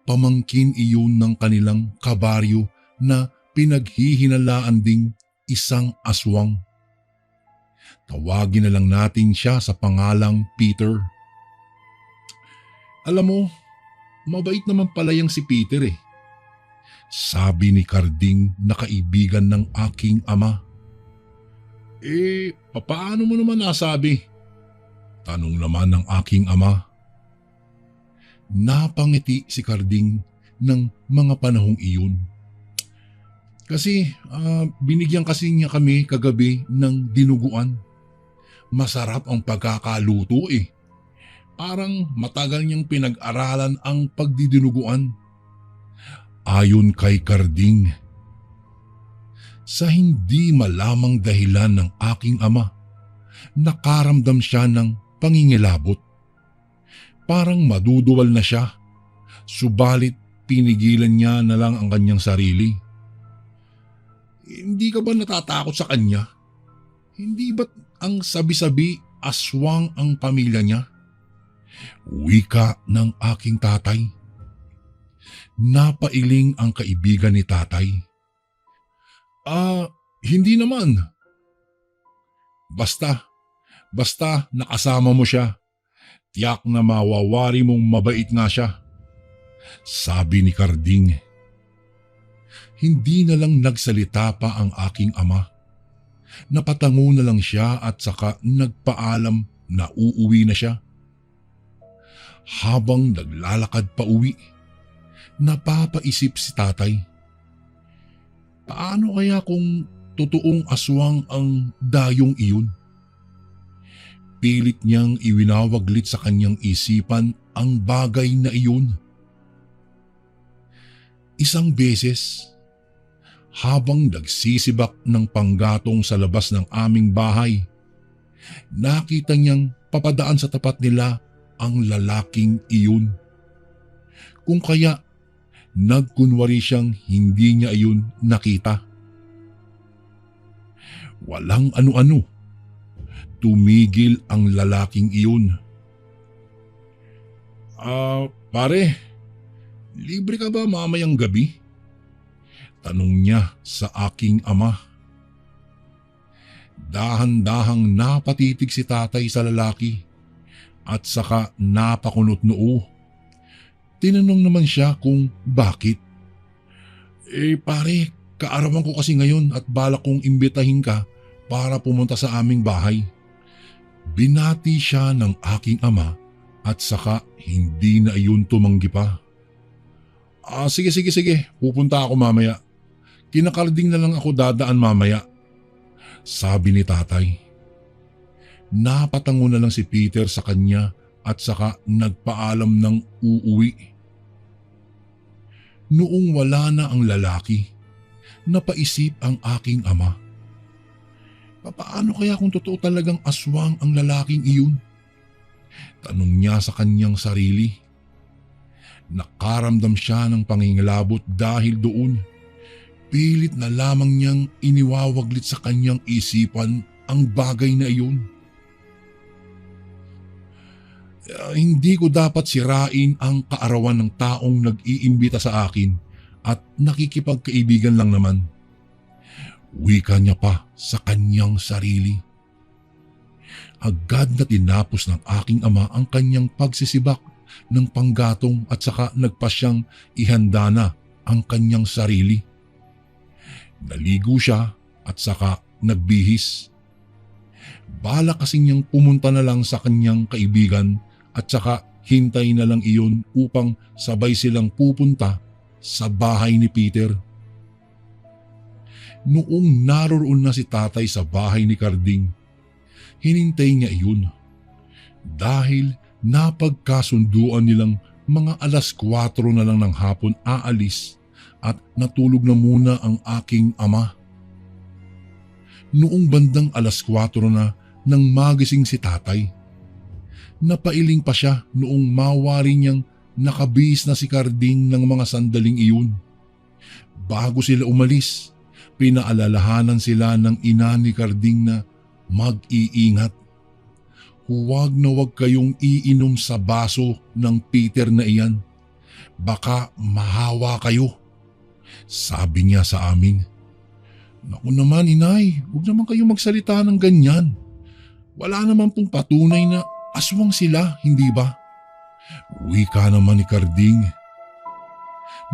S1: Pamangkin iyon ng kanilang kabaryo na pinaghihinalaan ding isang aswang. Tawagin na lang natin siya sa pangalang Peter. Alam mo, mabait naman pala yang si Peter eh. Sabi ni Carding na kaibigan ng aking ama. Papaano mo naman nasabi? Tanong naman ng aking ama. Napangiti si Carding ng mga panahong iyon. Kasi binigyan kasi niya kami kagabi ng dinuguan. Masarap ang pagkakaluto eh. Parang matagal niyang pinag-aralan ang pagdidinuguan. Ayon kay Carding, sa hindi malamang dahilan ng aking ama, nakaramdam siya ng pangingilabot. Parang maduduwal na siya, subalit pinigilan niya na lang ang kanyang sarili. Hindi ka ba natatakot sa kanya? Hindi ba't ang sabi-sabi aswang ang pamilya niya? Wika ng aking tatay. Napailing ang kaibigan ni tatay. Hindi naman. Basta nakasama mo siya. Tiyak na mawawari mong mabait nga siya. Sabi ni Carding. Hindi na lang nagsalita pa ang aking ama. Napatango na lang siya at saka nagpaalam na uuwi na siya. Habang naglalakad pa uwi, napapaisip si tatay. Paano kaya kung totoong aswang ang dayong iyon? Pilit niyang iwinawaglit sa kanyang isipan ang bagay na iyon. Isang beses, habang nagsisibak ng panggatong sa labas ng aming bahay, nakita niyang papadaan sa tapat nila ang lalaking iyon. Kung kaya, nagkunwari siyang hindi niya iyon nakita. Walang ano-ano. Tumigil ang lalaking iyon. Pare, libre ka ba mamayang gabi? Tanong niya sa aking ama. Dahan-dahang napatitig si tatay sa lalaki at saka napakunot noo. Tinanong naman siya kung bakit. Pare, kaarawan ko kasi ngayon at balak kong imbitahin ka para pumunta sa aming bahay. Binati siya ng aking ama at saka hindi na iyon tumanggi pa. Sige, pupunta ako mamaya. Kinakarding na lang ako dadaan mamaya. Sabi ni tatay. Napatango na lang si Peter sa kanya at saka nagpaalam ng uuwi. Noong wala na ang lalaki, napaisip ang aking ama. Paano kaya kung totoo talagang aswang ang lalaking iyon? Tanong niya sa kanyang sarili. Nakaramdam siya ng pangingilabot dahil doon. Pilit na lamang niyang iniwawaglit sa kanyang isipan ang bagay na iyon. Hindi ko dapat sirain ang kaarawan ng taong nag-iimbita sa akin at nakikipagkaibigan lang naman. Wika niya pa sa kanyang sarili. Agad na tinapos ng aking ama ang kanyang pagsisibak ng panggatong at saka nagpasyang ihanda na ang kanyang sarili. Naligo siya at saka nagbihis. Bala kasing niyang pumunta na lang sa kanyang kaibigan at saka hintay na lang iyon upang sabay silang pupunta sa bahay ni Peter. Noong naroroon na si tatay sa bahay ni Carding, hinintay niya iyon dahil napagkasunduan nilang mga 4:00 na lang ng hapon aalis at natulog na muna ang aking ama. Noong bandang 4:00 na nang magising si tatay, napailing pa siya noong mawari niyang nakabihis na si Carding ng mga sandaling iyon. Bago sila umalis, pinaalalahanan sila ng ina ni Carding na mag-iingat. Huwag na huwag kayong iinom sa baso ng Peter na iyan. Baka mahawa kayo, sabi niya sa amin. Naku naman inay, huwag naman kayong magsalita ng ganyan. Wala naman pong patunay na aswang sila, hindi ba? Wika naman ni Carding.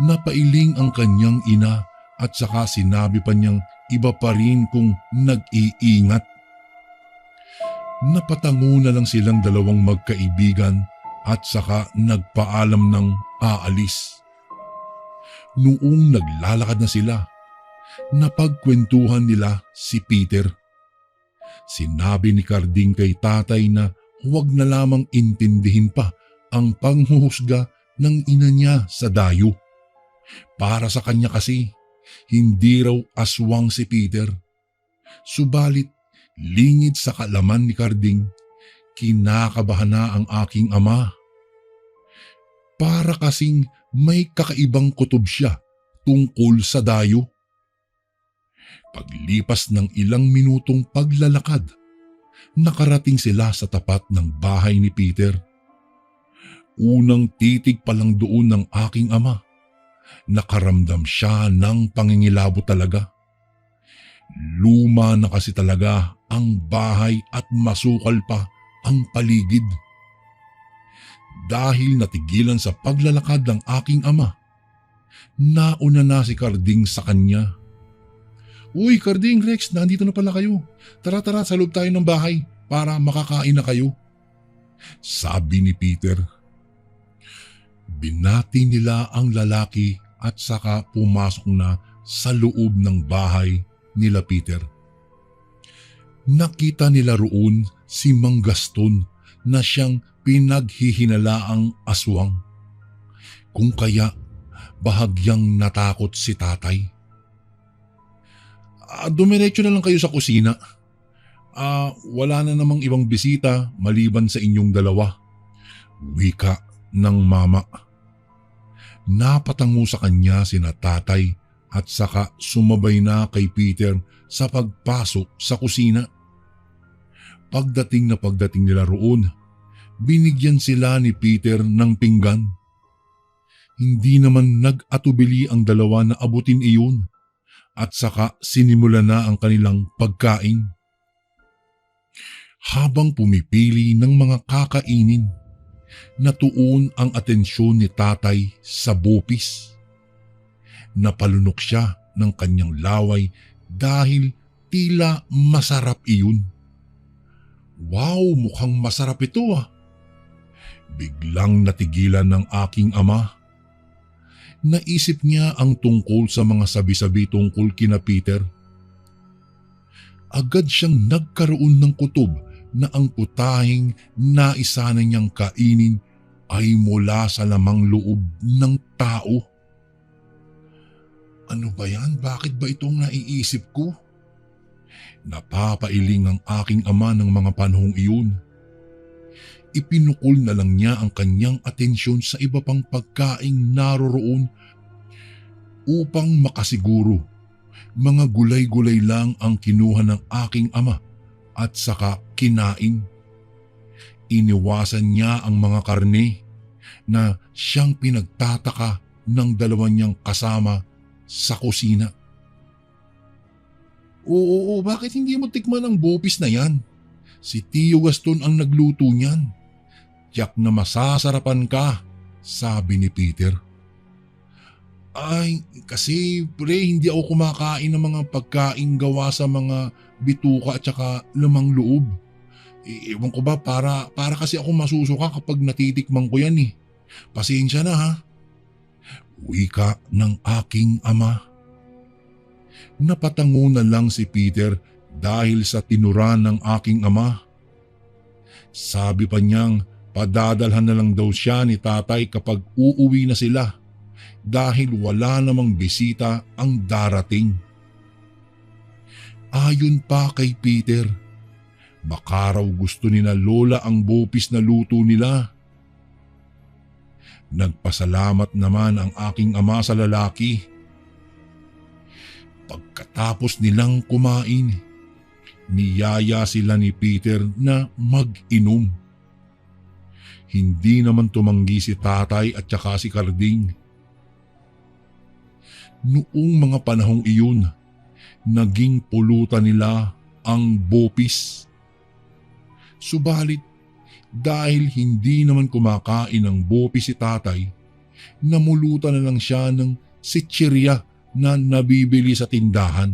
S1: Napailing ang kanyang ina at saka sinabi pa niyang iba pa rin kung nag-iingat. Napatango na lang silang dalawang magkaibigan at saka nagpaalam ng aalis. Noong naglalakad na sila, napagkwentuhan nila si Peter. Sinabi ni Carding kay tatay na huwag na lamang intindihin pa ang panghuhusga ng ina niya sa dayo. Para sa kanya kasi, hindi raw aswang si Peter. Subalit, lingid sa kalaman ni Carding, kinakabahan na ang aking ama. Para kasing may kakaibang kutob siya tungkol sa dayo. Paglipas ng ilang minutong paglalakad, nakarating sila sa tapat ng bahay ni Peter. Unang titig pa lang doon ng aking ama, nakaramdam siya ng pangingilabot talaga. Luma na kasi talaga ang bahay at masukal pa ang paligid. Dahil natigilan sa paglalakad ng aking ama, nauna na si Carding sa kanya. Uy Carding, Rex, nandito na pala kayo. Tara sa loob tayo ng bahay para makakain na kayo, sabi ni Peter. Binati nila ang lalaki at saka pumasok na sa loob ng bahay nila Peter. Nakita nila roon si Mang Gaston na siyang pinaghihinalaang aswang. Kung kaya bahagyang natakot si tatay. Dumiretso na lang kayo sa kusina. Wala na namang ibang bisita maliban sa inyong dalawa, wika ng mama. Napatango sa kanya sina tatay at saka sumabay na kay Peter sa pagpasok sa kusina. Pagdating nila roon, binigyan sila ni Peter ng pinggan. Hindi naman nag-atubili ang dalawa na abutin iyon at saka sinimula na ang kanilang pagkain. Habang pumipili ng mga kakainin, natuon ang atensyon ni tatay sa bopis. Napalunok siya ng kanyang laway dahil tila masarap iyon. Wow, mukhang masarap ito ah. Biglang natigilan ng aking ama. Naisip niya ang tungkol sa mga sabi-sabi tungkol kina Peter. Agad siyang nagkaroon ng kutob na ang putahing naisana niyang kainin ay mula sa lamang loob ng tao. Ano ba yan? Bakit ba itong naiisip ko? Napapailing ang aking ama ng mga panahong iyon. Ipinukol na lang niya ang kanyang atensyon sa iba pang pagkaing naroroon upang makasiguro mga gulay-gulay lang ang kinuha ng aking ama at saka kinain. Iniwasan niya ang mga karne na siyang pinagtataka ng dalawa niyang kasama sa kusina. Oo, bakit hindi mo tikman ang bopis na yan? Si Tio Gaston ang nagluto niyan. Tiyak na masasarapan ka, sabi ni Peter. Ay, kasi pre, hindi ako kumakain ng mga pagkain gawa sa mga bituka at saka lamang loob. Ewan ko ba, para kasi ako masusuka kapag natitikman ko yan eh. Pasensya na ha. Wika ng aking ama. Napatango na lang si Peter dahil sa tinuran ng aking ama. Sabi pa niyang padadalhan na lang daw siya ni tatay kapag uuwi na sila dahil wala namang bisita ang darating. Ayon pa kay Peter, baka raw gusto ni na Lola ang bopis na luto nila. Nagpasalamat naman ang aking ama sa lalaki. Pagkatapos nilang kumain, niyaya sila ni Peter na mag-inom. Hindi naman tumanggi si tatay at saka si Karding. Noong mga panahong iyon, naging pulutan nila ang bopis. Subalit, dahil hindi naman kumakain ng bopis si tatay, namulutan na lang siya ng sitsirya na nabibili sa tindahan.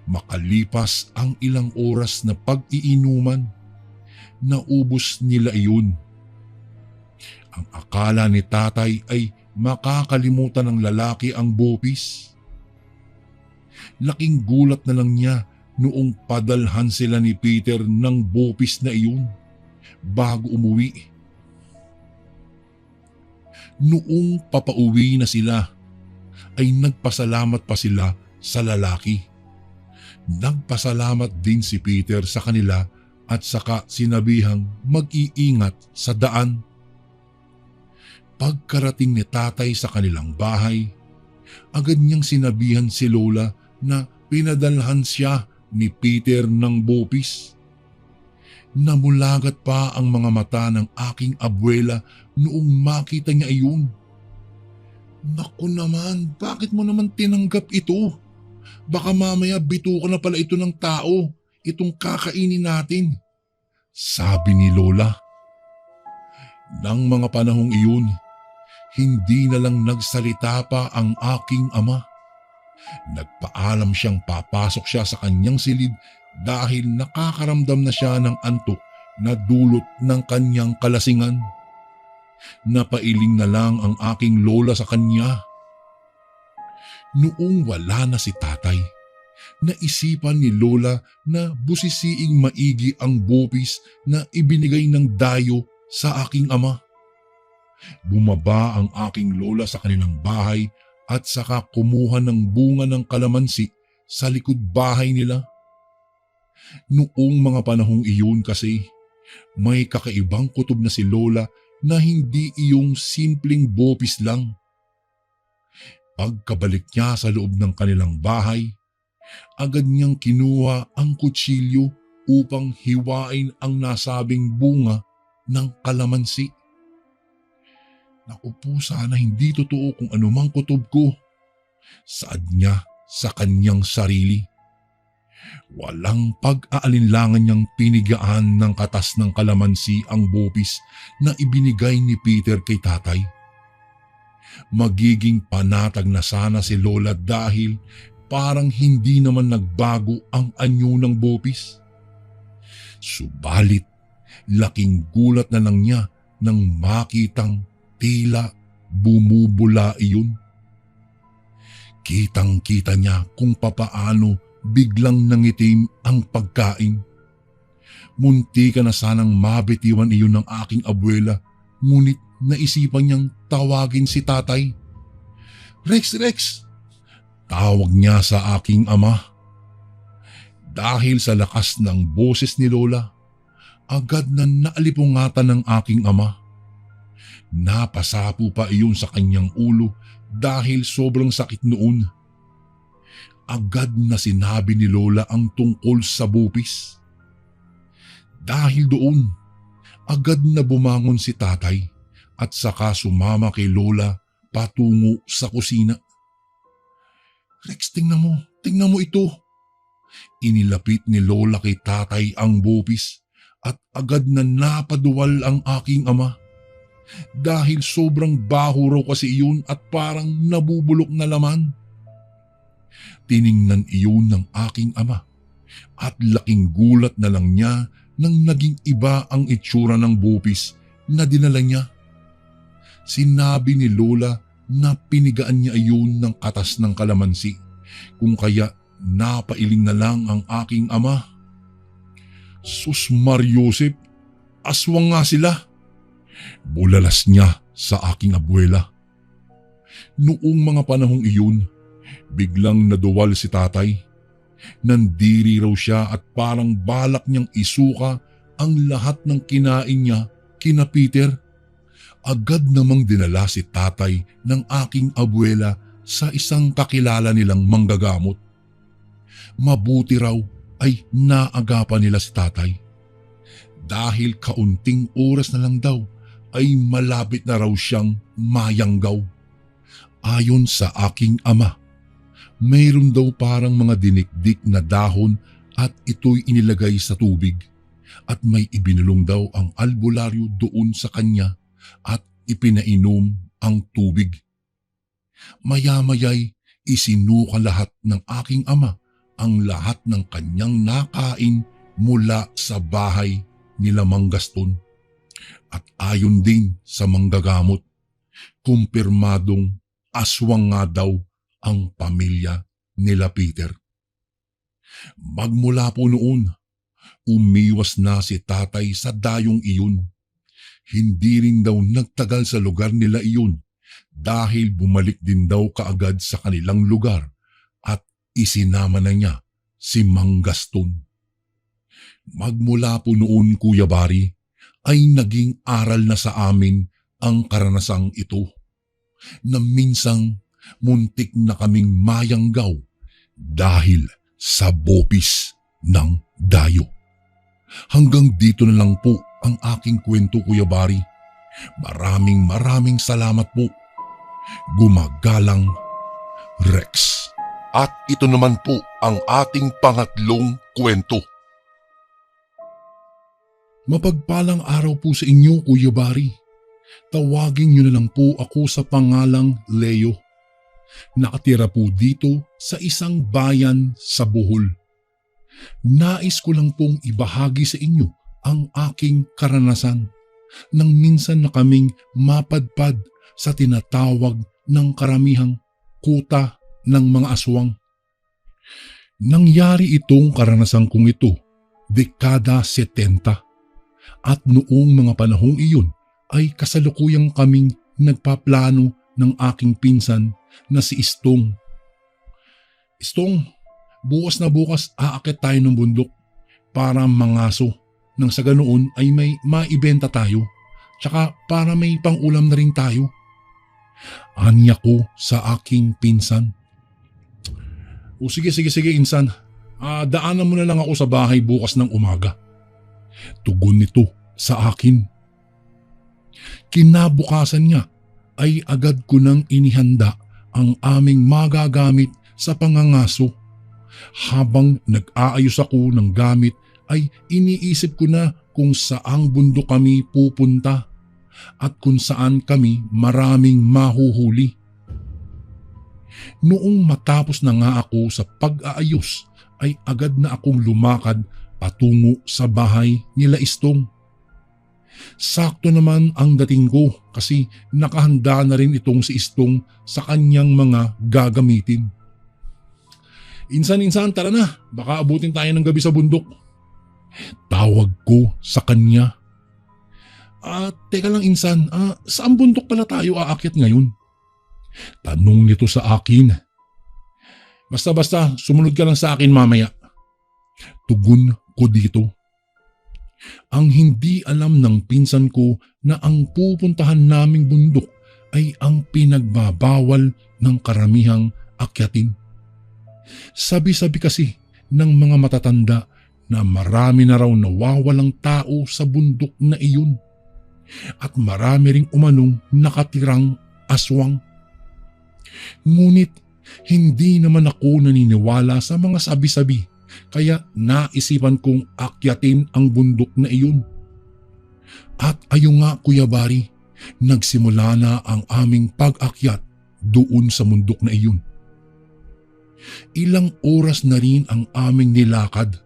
S1: Makalipas ang ilang oras na pag-iinuman, naubos nila iyon. Ang akala ni tatay ay makakalimutan ng lalaki ang bopis. Laking gulat na lang niya noong padalhan sila ni Peter ng bopis na iyon bago umuwi. Noong papauwi na sila, ay nagpasalamat pa sila sa lalaki. Nagpasalamat din si Peter sa kanila at saka sinabihang mag-iingat sa daan. Pagkarating ni tatay sa kanilang bahay, agad niyang sinabihan si Lola na pinadalhan siya ni Peter ng bopis. Namulagat pa ang mga mata ng aking abuela noong makita niya iyon. Naku naman, bakit mo naman tinanggap ito? Baka mamaya bituka na pala ito ng tao, itong kakainin natin, sabi ni Lola. Nang mga panahong iyon, hindi na lang nagsalita pa ang aking ama. Nagpaalam siyang papasok siya sa kanyang silid dahil nakakaramdam na siya ng antok na dulot ng kanyang kalasingan. Napailing na lang ang aking lola sa kanya. Noong wala na si tatay, naisipan ni Lola na busisiing maigi ang bopis na ibinigay ng dayo sa aking ama. Bumaba ang aking lola sa kanilang bahay at saka kumuha ng bunga ng kalamansi sa likod bahay nila. Noong mga panahong iyon kasi, may kakaibang kutob na si Lola na hindi iyong simpleng bopis lang. Pagkabalik niya sa loob ng kanilang bahay, agad niyang kinuha ang kutsilyo upang hiwain ang nasabing bunga ng kalamansi. Naku po, sana hindi totoo kung anumang kutob ko, saad niya sa kanyang sarili. Walang pag-aalinlangan niyang pinigaan ng katas ng kalamansi ang bopis na ibinigay ni Peter kay tatay. Magiging panatag na sana si Lola dahil parang hindi naman nagbago ang anyo ng bopis. Subalit, laking gulat na lang niya nang makitang tila bumubula iyon. Kitang-kita niya kung papaano biglang nangitim ang pagkain. Munti ka na sanang mabitiwan iyon ng aking abuela, ngunit naisipan niyang tawagin si tatay. Rex, Rex! Tawag niya sa aking ama. Dahil sa lakas ng boses ni Lola, agad na naalipungatan ng aking ama. Napasapo pa iyon sa kanyang ulo dahil sobrang sakit noon. Agad na sinabi ni Lola ang tungkol sa bopis. Dahil doon, agad na bumangon si tatay at saka sumama kay Lola patungo sa kusina. Rex, tingnan mo ito. Inilapit ni Lola kay tatay ang bupis at agad na napaduwal ang aking ama. Dahil sobrang baho raw kasi iyon at parang nabubulok na laman. Tiningnan iyon ng aking ama at laking gulat na lang niya nang naging iba ang itsura ng bupis na dinala niya. Sinabi ni Lola na pinigaan niya iyon ng katas ng kalamansi, kung kaya napailing na lang ang aking ama. Sus Mariosep, aswang nga sila. Bulalas niya sa aking abuela. Noong mga panahong iyon, biglang naduwal si tatay. Nandiri raw siya at parang balak niyang isuka ang lahat ng kinain niya kina Peter. Agad namang dinala si tatay ng aking abuela sa isang kakilala nilang manggagamot. Mabuti raw ay naagapan nila si tatay. Dahil kaunting oras na lang daw ay malapit na raw siyang mayanggaw. Ayon sa aking ama, mayroon daw parang mga dinikdik na dahon at ito'y inilagay sa tubig at may ibinulong daw ang albularyo doon sa kanya at ipinainom ang tubig. Maya-maya'y isinuka lahat ng aking ama ang lahat ng kanyang nakain mula sa bahay nila Mang Gaston. At ayon din sa manggagamot, kumpirmadong aswang nga daw ang pamilya nila Peter. Magmula po noon, umiwas na si tatay sa dayong iyon. Hindi rin daw nagtagal sa lugar nila iyon dahil bumalik din daw kaagad sa kanilang lugar at isinama na niya si Mang Gaston. Magmula po noon, Kuya Bari, ay naging aral na sa amin ang karanasang ito na minsang muntik na kaming mayanggaw dahil sa bopis ng dayo. Hanggang dito na lang po ang aking kwento, Kuya Bari. Maraming salamat po. Gumagalang Rex. At ito naman po ang ating pangatlong kwento. Mapagpalang araw po sa inyo, Kuya Bari. Tawagin niyo na lang po ako sa pangalang Leo. Nakatira po dito sa isang bayan sa Bohol. Nais ko lang pong ibahagi sa inyo ang aking karanasan nang minsan na kaming mapadpad sa tinatawag ng karamihang kuta ng mga aswang. Nangyari itong karanasan kong ito, dekada 70. At noong mga panahong iyon ay kasalukuyang kaming nagpaplano ng aking pinsan na si Istong. Istong, bukas na bukas aakyat tayo ng bundok para mangaso nang sa ganoon ay may maibenta tayo tsaka para may pangulam na rin tayo. Anya ko sa aking pinsan. O sige insan, daanan mo na lang ako sa bahay bukas ng umaga. Tugon nito sa akin. Kinabukasan niya ay agad ko nang inihanda ang aming magagamit sa pangangaso. Habang nag-aayos ako ng gamit ay iniisip ko na kung saang bundok kami pupunta at kung saan kami maraming mahuhuli. Noong matapos na nga ako sa pag-aayos ay agad na akong lumakad patungo sa bahay nila Istong. Sakto naman ang dating ko kasi nakahanda na rin itong si Istong sa kanyang mga gagamitin. Insan, tara na, baka abutin tayo ng gabi sa bundok. Tawag ko sa kanya. Teka lang insan, saan bundok pala tayo aakyat ngayon? Tanong nito sa akin. Basta, sumunod ka lang sa akin mamaya. Tugon ko dito. Ang hindi alam ng pinsan ko na ang pupuntahan naming bundok ay ang pinagbabawal ng karamihang akyatin. Sabi-sabi kasi ng mga matatanda na marami na raw nawawalang tao sa bundok na iyon at marami ring umanong nakatirang aswang. Ngunit hindi naman ako naniniwala sa mga sabi-sabi
S3: Kaya naisipan kong akyatin ang bundok na iyon. At ayun nga Kuya Bari, nagsimula na ang aming pag-akyat doon sa bundok na iyon. Ilang oras na rin ang aming nilakad,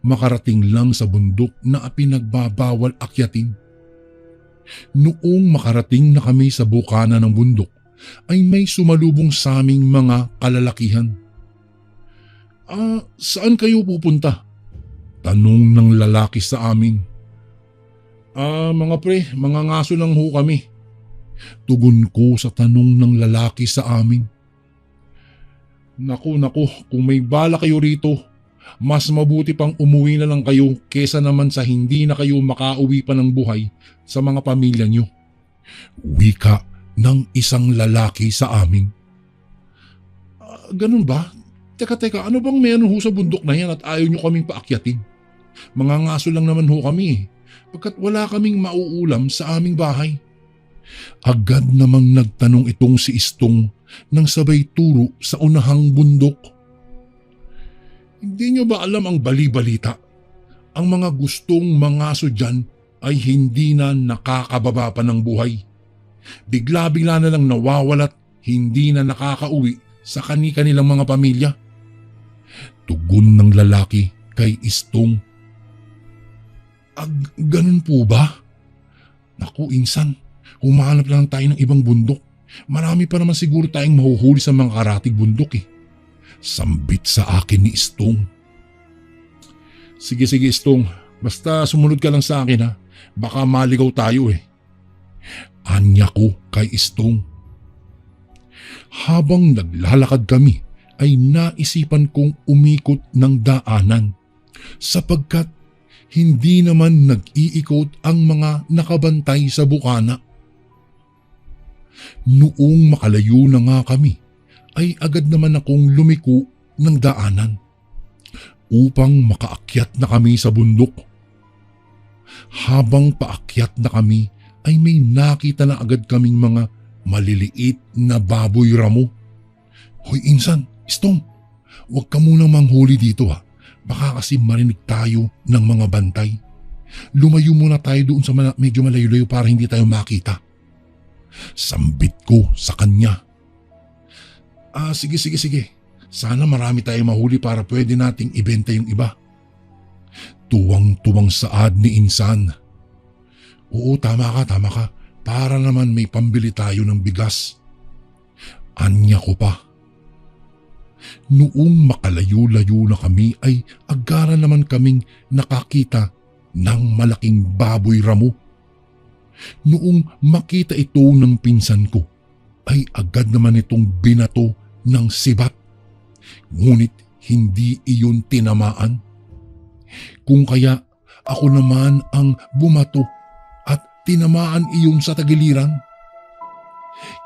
S3: makarating lang sa bundok na pinagbabawal akyatin. Noong makarating na kami sa bukana ng bundok, ay may sumalubong sa aming mga kalalakihan. Saan kayo pupunta? Tanong ng lalaki sa amin. Mga pre, mga ngaso lang ho kami. Tugon ko sa tanong ng lalaki sa amin. Naku, kung may bala kayo rito, mas mabuti pang umuwi na lang kayo kesa naman sa hindi na kayo makauwi pa ng buhay sa mga pamilya nyo. Wika ng isang lalaki sa amin. Ganun ba? Teka, ano bang meron ho sa bundok na yan at ayaw nyo kaming paakyatin? Mga ngaso lang naman ho kami pagkat wala kaming mauulam sa aming bahay. Agad namang nagtanong itong si Istong nang sabay turo sa unahang bundok. Hindi nyo ba alam ang bali-balita? Ang mga gustong mangaso dyan ay hindi na nakakababa pa ng buhay. Bigla-bigla na lang nawawalat, hindi na nakakauwi sa kani-kanilang mga pamilya. Tugon ng lalaki kay Istong. Ganun po ba? Naku insan, humanap lang tayo ng ibang bundok. Marami pa naman siguro tayong mahuhuli sa mga karatig bundok Sambit sa akin ni Istong. Sige Istong, basta sumunod ka lang sa akin ha. Baka maligaw tayo Anya ko kay Istong. Habang naglalakad kami ay naisipan kong umikot ng daanan sapagkat hindi naman nag-iikot ang mga nakabantay sa bukana. Noong makalayo na nga kami ay agad naman akong lumiko ng daanan upang makaakyat na kami sa bundok. Habang paakyat na kami ay may nakita na agad kaming mga maliliit na baboy ramo. Hoy insan, Istong, huwag ka munang manghuli dito Baka kasi marinig tayo ng mga bantay. Lumayo muna tayo doon sa medyo malayo-layo para hindi tayo makita. Sambit ko sa kanya. Sige. Sana marami tayong mahuli para pwede nating ibenta yung iba. Tuwang-tuwang saad ni Insan. Oo, tama ka. Para naman may pambili tayo ng bigas. Anya ko pa. Noong makalayo-layo na kami ay agara naman kaming nakakita ng malaking baboy ramo. Noong makita ito ng pinsan ko ay agad naman itong binato ng sibat. Ngunit hindi iyon tinamaan. Kung kaya ako naman ang bumato at tinamaan iyon sa tagiliran.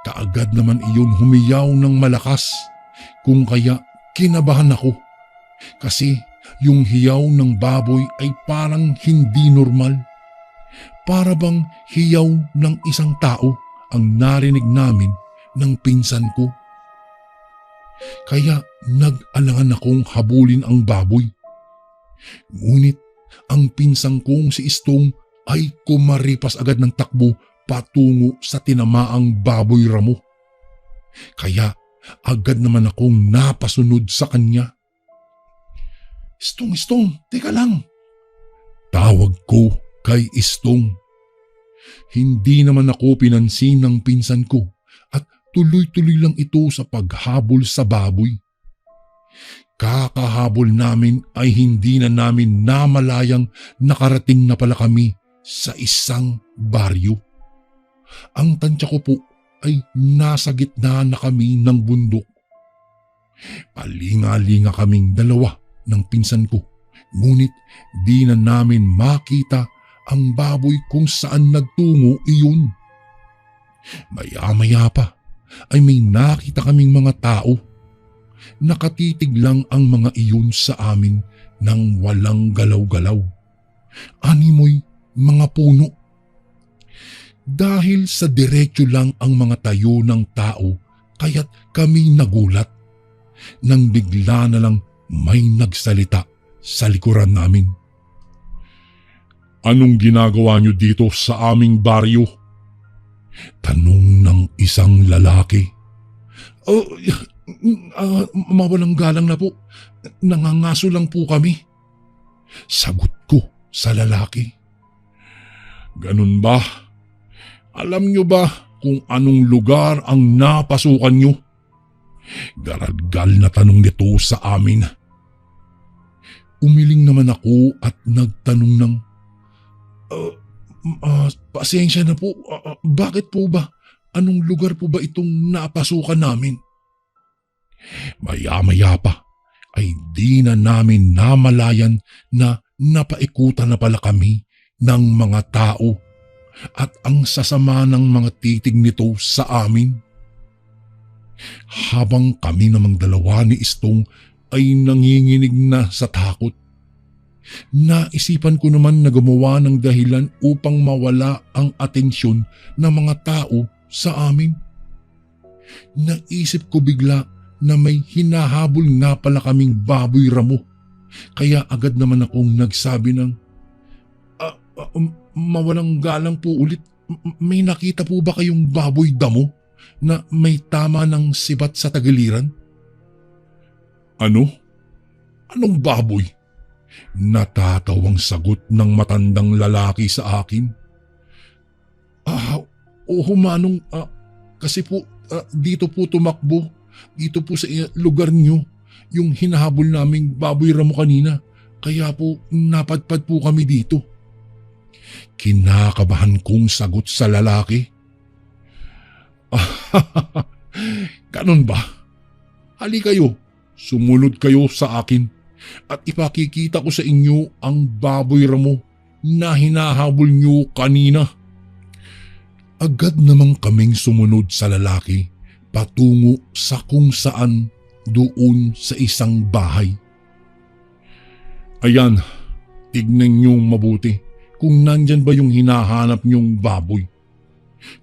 S3: Kaagad naman iyon humiyaw ng malakas. Kung kaya kinabahan ako kasi yung hiyaw ng baboy ay parang hindi normal. Para bang hiyaw ng isang tao ang narinig namin ng pinsan ko. Kaya nag-alangan akong habulin ang baboy. Ngunit ang pinsan kong si Istong ay kumaripas agad ng takbo patungo sa tinamaang baboy ramo. Kaya agad naman akong napasunod sa kanya. Istong, teka lang. Tawag ko kay Istong. Hindi naman ako pinansin ng pinsan ko at tuloy-tuloy lang ito sa paghabol sa baboy. Kakahabol namin ay hindi na namin namalayang nakarating na pala kami sa isang baryo. Ang tansya ko po ay nasa gitna na kami ng bundok. Palinga-linga kaming dalawa ng pinsan ko, ngunit di na namin makita ang baboy kung saan nagtungo iyon. Maya-maya pa ay may nakita kaming mga tao. Nakatitig lang ang mga iyon sa amin nang walang galaw-galaw. Animoy mga puno. Dahil sa diretso lang ang mga tayo ng tao, kaya't kami nagulat. Nang bigla na lang may nagsalita sa likuran namin. Anong ginagawa niyo dito sa aming baryo? Tanong ng isang lalaki. Oh, mawalang galang na po. Nangangaso lang po kami. Sagot ko sa lalaki. Ganun ba? Alam niyo ba kung anong lugar ang napasukan niyo? Garadgal na tanong nito sa amin. Umiling naman ako at nagtanong ng, pasensya na po, bakit po ba? Anong lugar po ba itong napasukan namin? Maya-maya pa ay di na namin namalayan na napaikutan na pala kami ng mga tao at ang sasama ng mga titig nito sa amin. Habang kami namang dalawa ni Istong ay nanginginig na sa takot, naisipan ko naman na gumawa ng dahilan upang mawala ang atensyon ng mga tao sa amin. Naisip ko bigla na may hinahabol nga pala kaming baboy ramo, kaya agad naman akong nagsabi ng, mawalang galang po ulit, may nakita po ba kayong baboy damo na may tama ng sibat sa tagiliran? Ano? Anong baboy? Natatawang sagot ng matandang lalaki sa akin. Oo manong, kasi po dito po tumakbo, dito po sa lugar niyo, yung hinahabol naming baboy ramo kanina, kaya po napadpad po kami dito. Kinakabahan kong sagot sa lalaki. Ganon ba? Hali kayo, sumunod kayo sa akin at ipakikita ko sa inyo ang baboy ramo na hinahabol niyo kanina. Agad namang kaming sumunod sa lalaki patungo sa kung saan doon sa isang bahay. Ayan, tignan niyong mabuti kung nandyan ba yung hinahanap niyong baboy.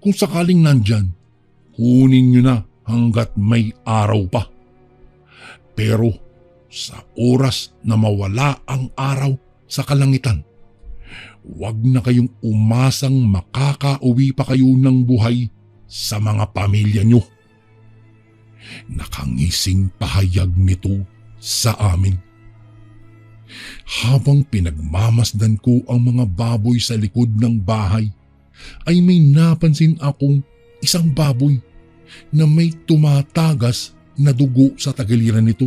S3: Kung sakaling nandyan, kunin niyo na hanggat may araw pa. Pero sa oras na mawala ang araw sa kalangitan, huwag na kayong umasang makakauwi pa kayo ng buhay sa mga pamilya niyo. Nakangising pahayag nito sa amin. Habang pinagmamasdan ko ang mga baboy sa likod ng bahay, ay may napansin akong isang baboy na may tumatagas na dugo sa tagiliran nito.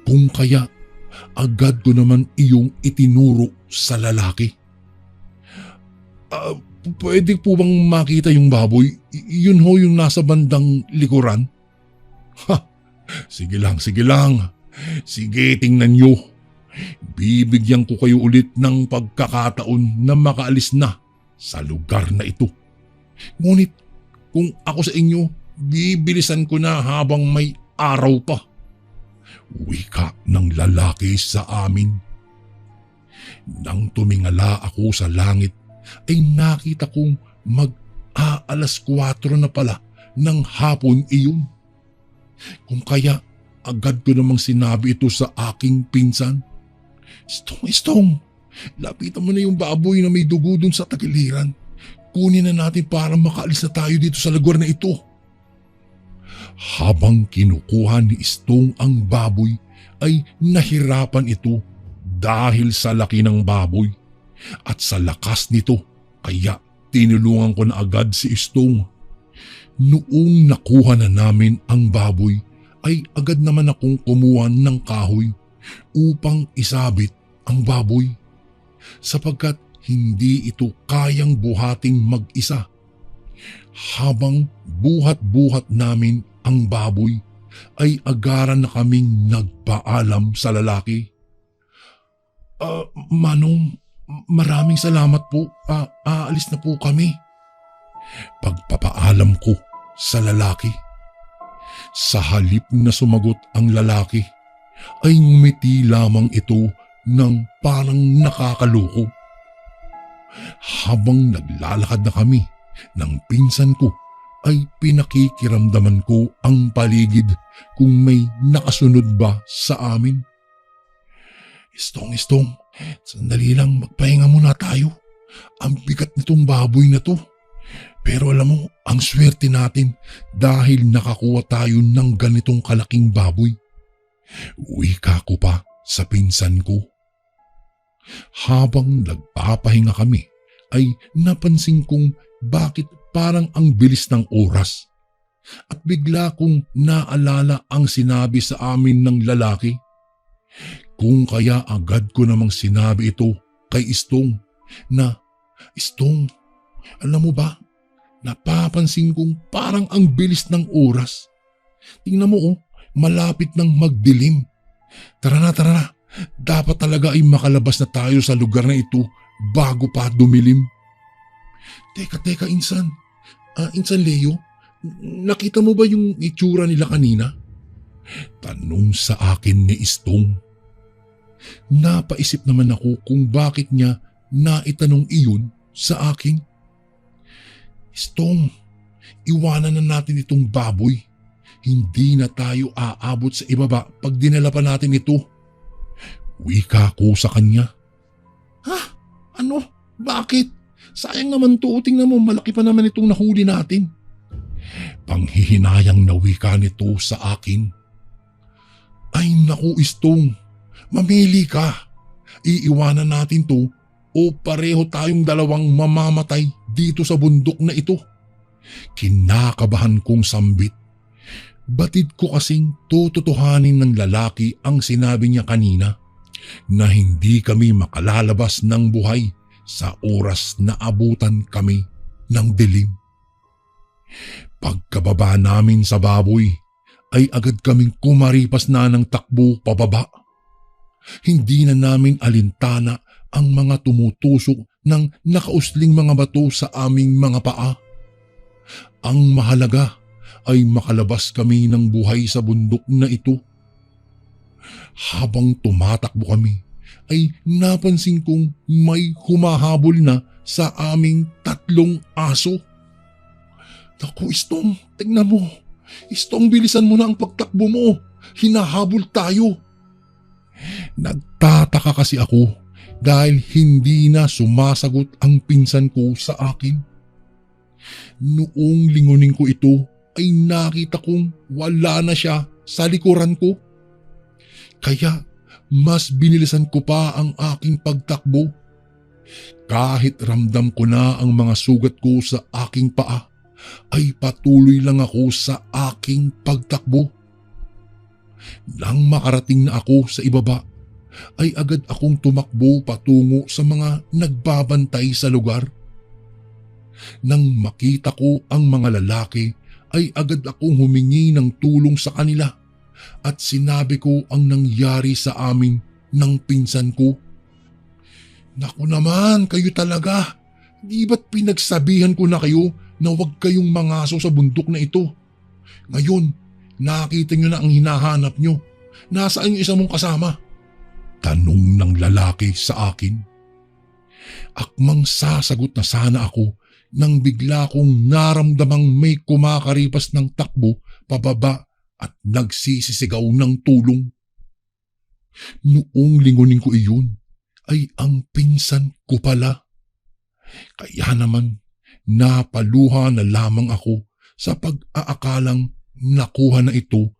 S3: Kung kaya, agad ko naman iyong itinuro sa lalaki. Pwede po bang makita yung baboy? Yun ho yung nasa bandang likuran? Sige lang. Sige, tingnan nyo. Bibigyan ko kayo ulit ng pagkakataon na makaalis na sa lugar na ito. Ngunit kung ako sa inyo, bibilisan ko na habang may araw pa. Wika ng lalaki sa amin. Nang tumingala ako sa langit, ay nakita kong mag-aalas 4 na pala ng hapon iyon. Kung kaya, agad ko namang sinabi ito sa aking pinsan. Stong, lapitan mo na yung baboy na may dugo dun sa tagiliran. Kunin na natin para makaalis na tayo dito sa lugar na ito. Habang kinukuha ni Stong ang baboy, ay nahirapan ito dahil sa laki ng baboy at sa lakas nito, kaya tinulungan ko na agad si Stong. Noong nakuha na namin ang baboy, ay agad naman akong kumuha ng kahoy upang isabit ang baboy sapagkat hindi ito kayang buhating mag-isa. Habang buhat-buhat namin ang baboy, ay agaran na kaming nagpaalam sa lalaki. Manong, maraming salamat po. Aalis na po kami. Pagpapaalam ko sa lalaki. Sa halip na sumagot ang lalaki, ay ngumiti lamang ito ng parang nakakaloko. Habang naglalakad na kami ng pinsan ko, ay pinakikiramdaman ko ang paligid kung may nakasunod ba sa amin. Istong, sandali lang, magpahinga muna tayo. Ang bigat nitong baboy na to. Pero alam mo, ang swerte natin dahil nakakuha tayo ng ganitong kalaking baboy. Wika ko pa sa pinsan ko. Habang nagpapahinga kami, ay napansin kong bakit parang ang bilis ng oras. At bigla kong naalala ang sinabi sa amin ng lalaki. Kung kaya agad ko namang sinabi ito kay Istong na, Istong, alam mo ba, napapansin kong parang ang bilis ng oras. Tingnan mo malapit nang magdilim. Tara na. Dapat talaga ay makalabas na tayo sa lugar na ito bago pa dumilim. Teka, Insan. Insan Leo, nakita mo ba yung itsura nila kanina? Tanong sa akin ni Istong. Napaisip naman ako kung bakit niya naitanong iyon sa akin. Istong, iwanan na natin itong baboy. Hindi na tayo aabot sa ibaba pag dinala pa natin ito. Wika ko sa kanya. Ha? Ano? Bakit? Sayang naman to. Tingnan mo, malaki pa naman itong nahuli natin. Panghihinayang na wika nito sa akin. Ay naku, Istong. Mamili ka. Iiwanan natin to o pareho tayong dalawang mamamatay dito sa bundok na ito. Kinakabahan kong sambit. Batid ko kasing tututuhanin ng lalaki ang sinabi niya kanina na hindi kami makalalabas ng buhay sa oras na abutan kami ng dilim. Pagkababa namin sa baboy ay agad kaming kumaripas na ng takbo pababa. Hindi na namin alintana ang mga tumutusok ng nakausling mga bato sa aming mga paa. Ang mahalaga ay makalabas kami ng buhay sa bundok na ito. Habang tumatakbo kami, ay napansin kong may humahabol na sa aming 3 aso. Naku, Istong, tingnan mo. Istong, bilisan mo na ang pagtakbo mo. Hinahabol tayo. Nagtataka kasi ako dahil hindi na sumasagot ang pinsan ko sa akin. Noong lingunin ko ito ay nakita kong wala na siya sa likuran ko. Kaya mas binilisan ko pa ang aking pagtakbo. Kahit ramdam ko na ang mga sugat ko sa aking paa, ay patuloy lang ako sa aking pagtakbo. Nang makarating na ako sa ibaba, ay agad akong tumakbo patungo sa mga nagbabantay sa lugar. Nang makita ko ang mga lalaki, ay agad akong humingi ng tulong sa kanila at sinabi ko ang nangyari sa amin ng pinsan ko. Naku naman, kayo talaga. Di ba't pinagsabihan ko na kayo na huwag kayong mangaso sa bundok na ito? Ngayon, nakita nyo na ang hinahanap nyo. Nasaan yung isa mong kasama? Tanong ng lalaki sa akin. Akmang sasagot na sana ako nang bigla kong naramdamang may kumakaripas ng takbo pababa at nagsisisigaw ng tulong. Noong lingunin ko iyon ay ang pinsan ko pala. Kaya naman napaluha na lamang ako sa pag-aakalang nakuha na ito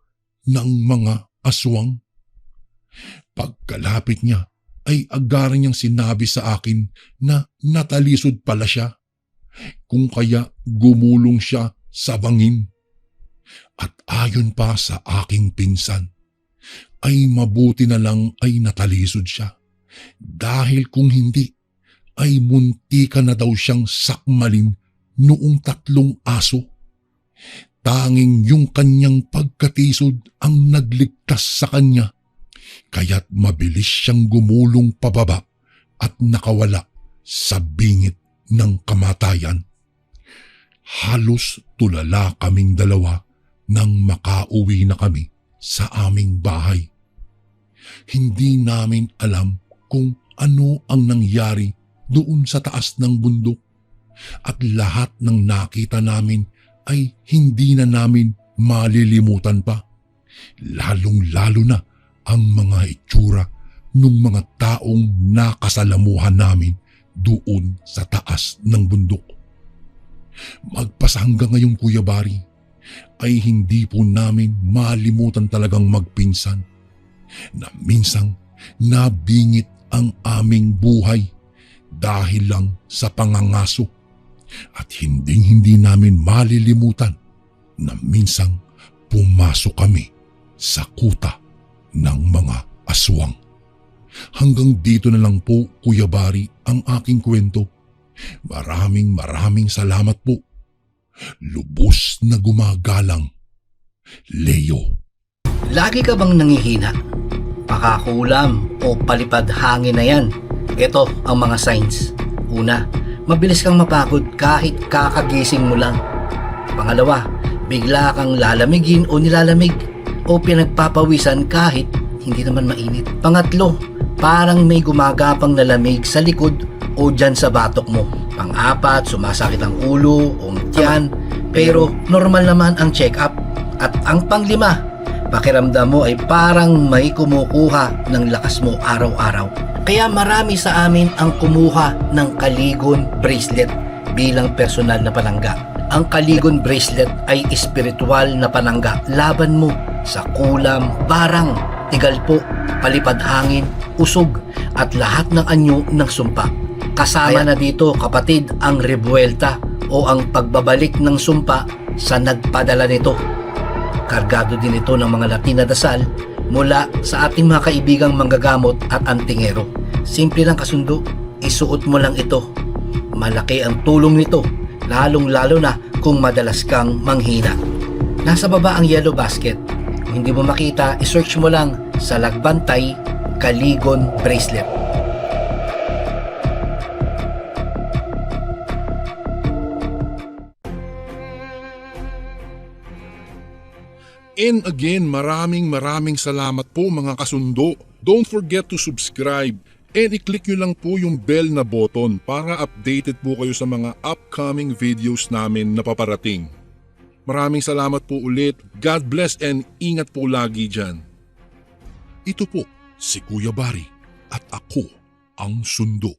S3: ng mga aswang. Pagkalapit niya ay agaran niyang sinabi sa akin na natalisod pala siya, kung kaya gumulong siya sa bangin. At ayon pa sa aking pinsan, ay mabuti na lang ay natalisod siya, dahil kung hindi ay muntika na daw siyang sakmalin noong 3 aso. Tanging yung kanyang pagkatisod ang nagligtas sa kanya, kaya't mabilis siyang gumulong pababa at nakawala sa bingit ng kamatayan. Halos tulala kaming dalawa nang makauwi na kami sa aming bahay. Hindi namin alam kung ano ang nangyari doon sa taas ng bundok, at lahat ng nakita namin ay hindi na namin malilimutan pa, lalong-lalo na ang mga itsura ng mga taong nakasalamuhan namin doon sa taas ng bundok. Magpas hanggang ngayon, Kuya Bari, ay hindi po namin malimutan talagang magpinsan na minsang nabingit ang aming buhay dahil lang sa pangangaso at hindi namin malilimutan na minsang pumasok kami sa kuta ng mga aswang. Hanggang dito na lang po, Kuya Bari, ang aking kwento. Maraming salamat po. Lubos na gumagalang, Leo.
S2: Lagi ka bang nangihina? Pakakulam o palipad hangin na yan? Ito ang mga signs. Una, mabilis kang mapagod kahit kakagising mo lang. Pangalawa, bigla kang lalamigin o nilalamig o pinagpapawisan kahit hindi naman mainit. Pangatlo, parang may gumagapang na lamig sa likod o dyan sa batok mo. Pang-apat, sumasakit ang ulo o tiyan pero normal naman ang check-up. At ang panglima, pakiramdam mo ay parang may kumukuha ng lakas mo araw-araw. Kaya marami sa amin ang kumuha ng Kaligon Bracelet bilang personal na panangga. Ang Kaligon Bracelet ay espiritual na panangga laban mo sa kulam, barang, tigalpo, palipad hangin, usog at lahat ng anyo ng sumpa. Kasama na dito, kapatid, ang rebuelta o ang pagbabalik ng sumpa sa nagpadala nito. Kargado din ito ng mga Latin na dasal mula sa ating mga kaibigang manggagamot at antingero. Simple lang kasundo, isuot mo lang ito. Malaki ang tulong nito, lalong-lalo na kung madalas kang manghina. Nasa baba ang yellow basket. Kung hindi mo makita, isearch mo lang sa Lagbantay Kaligon Bracelet.
S3: And again, maraming salamat po mga kasundo. Don't forget to subscribe and i-click nyo lang po yung bell na button para updated po kayo sa mga upcoming videos namin na paparating. Maraming salamat po ulit. God bless and ingat po lagi dyan. Ito po si Kuya Bari at ako ang Sundo.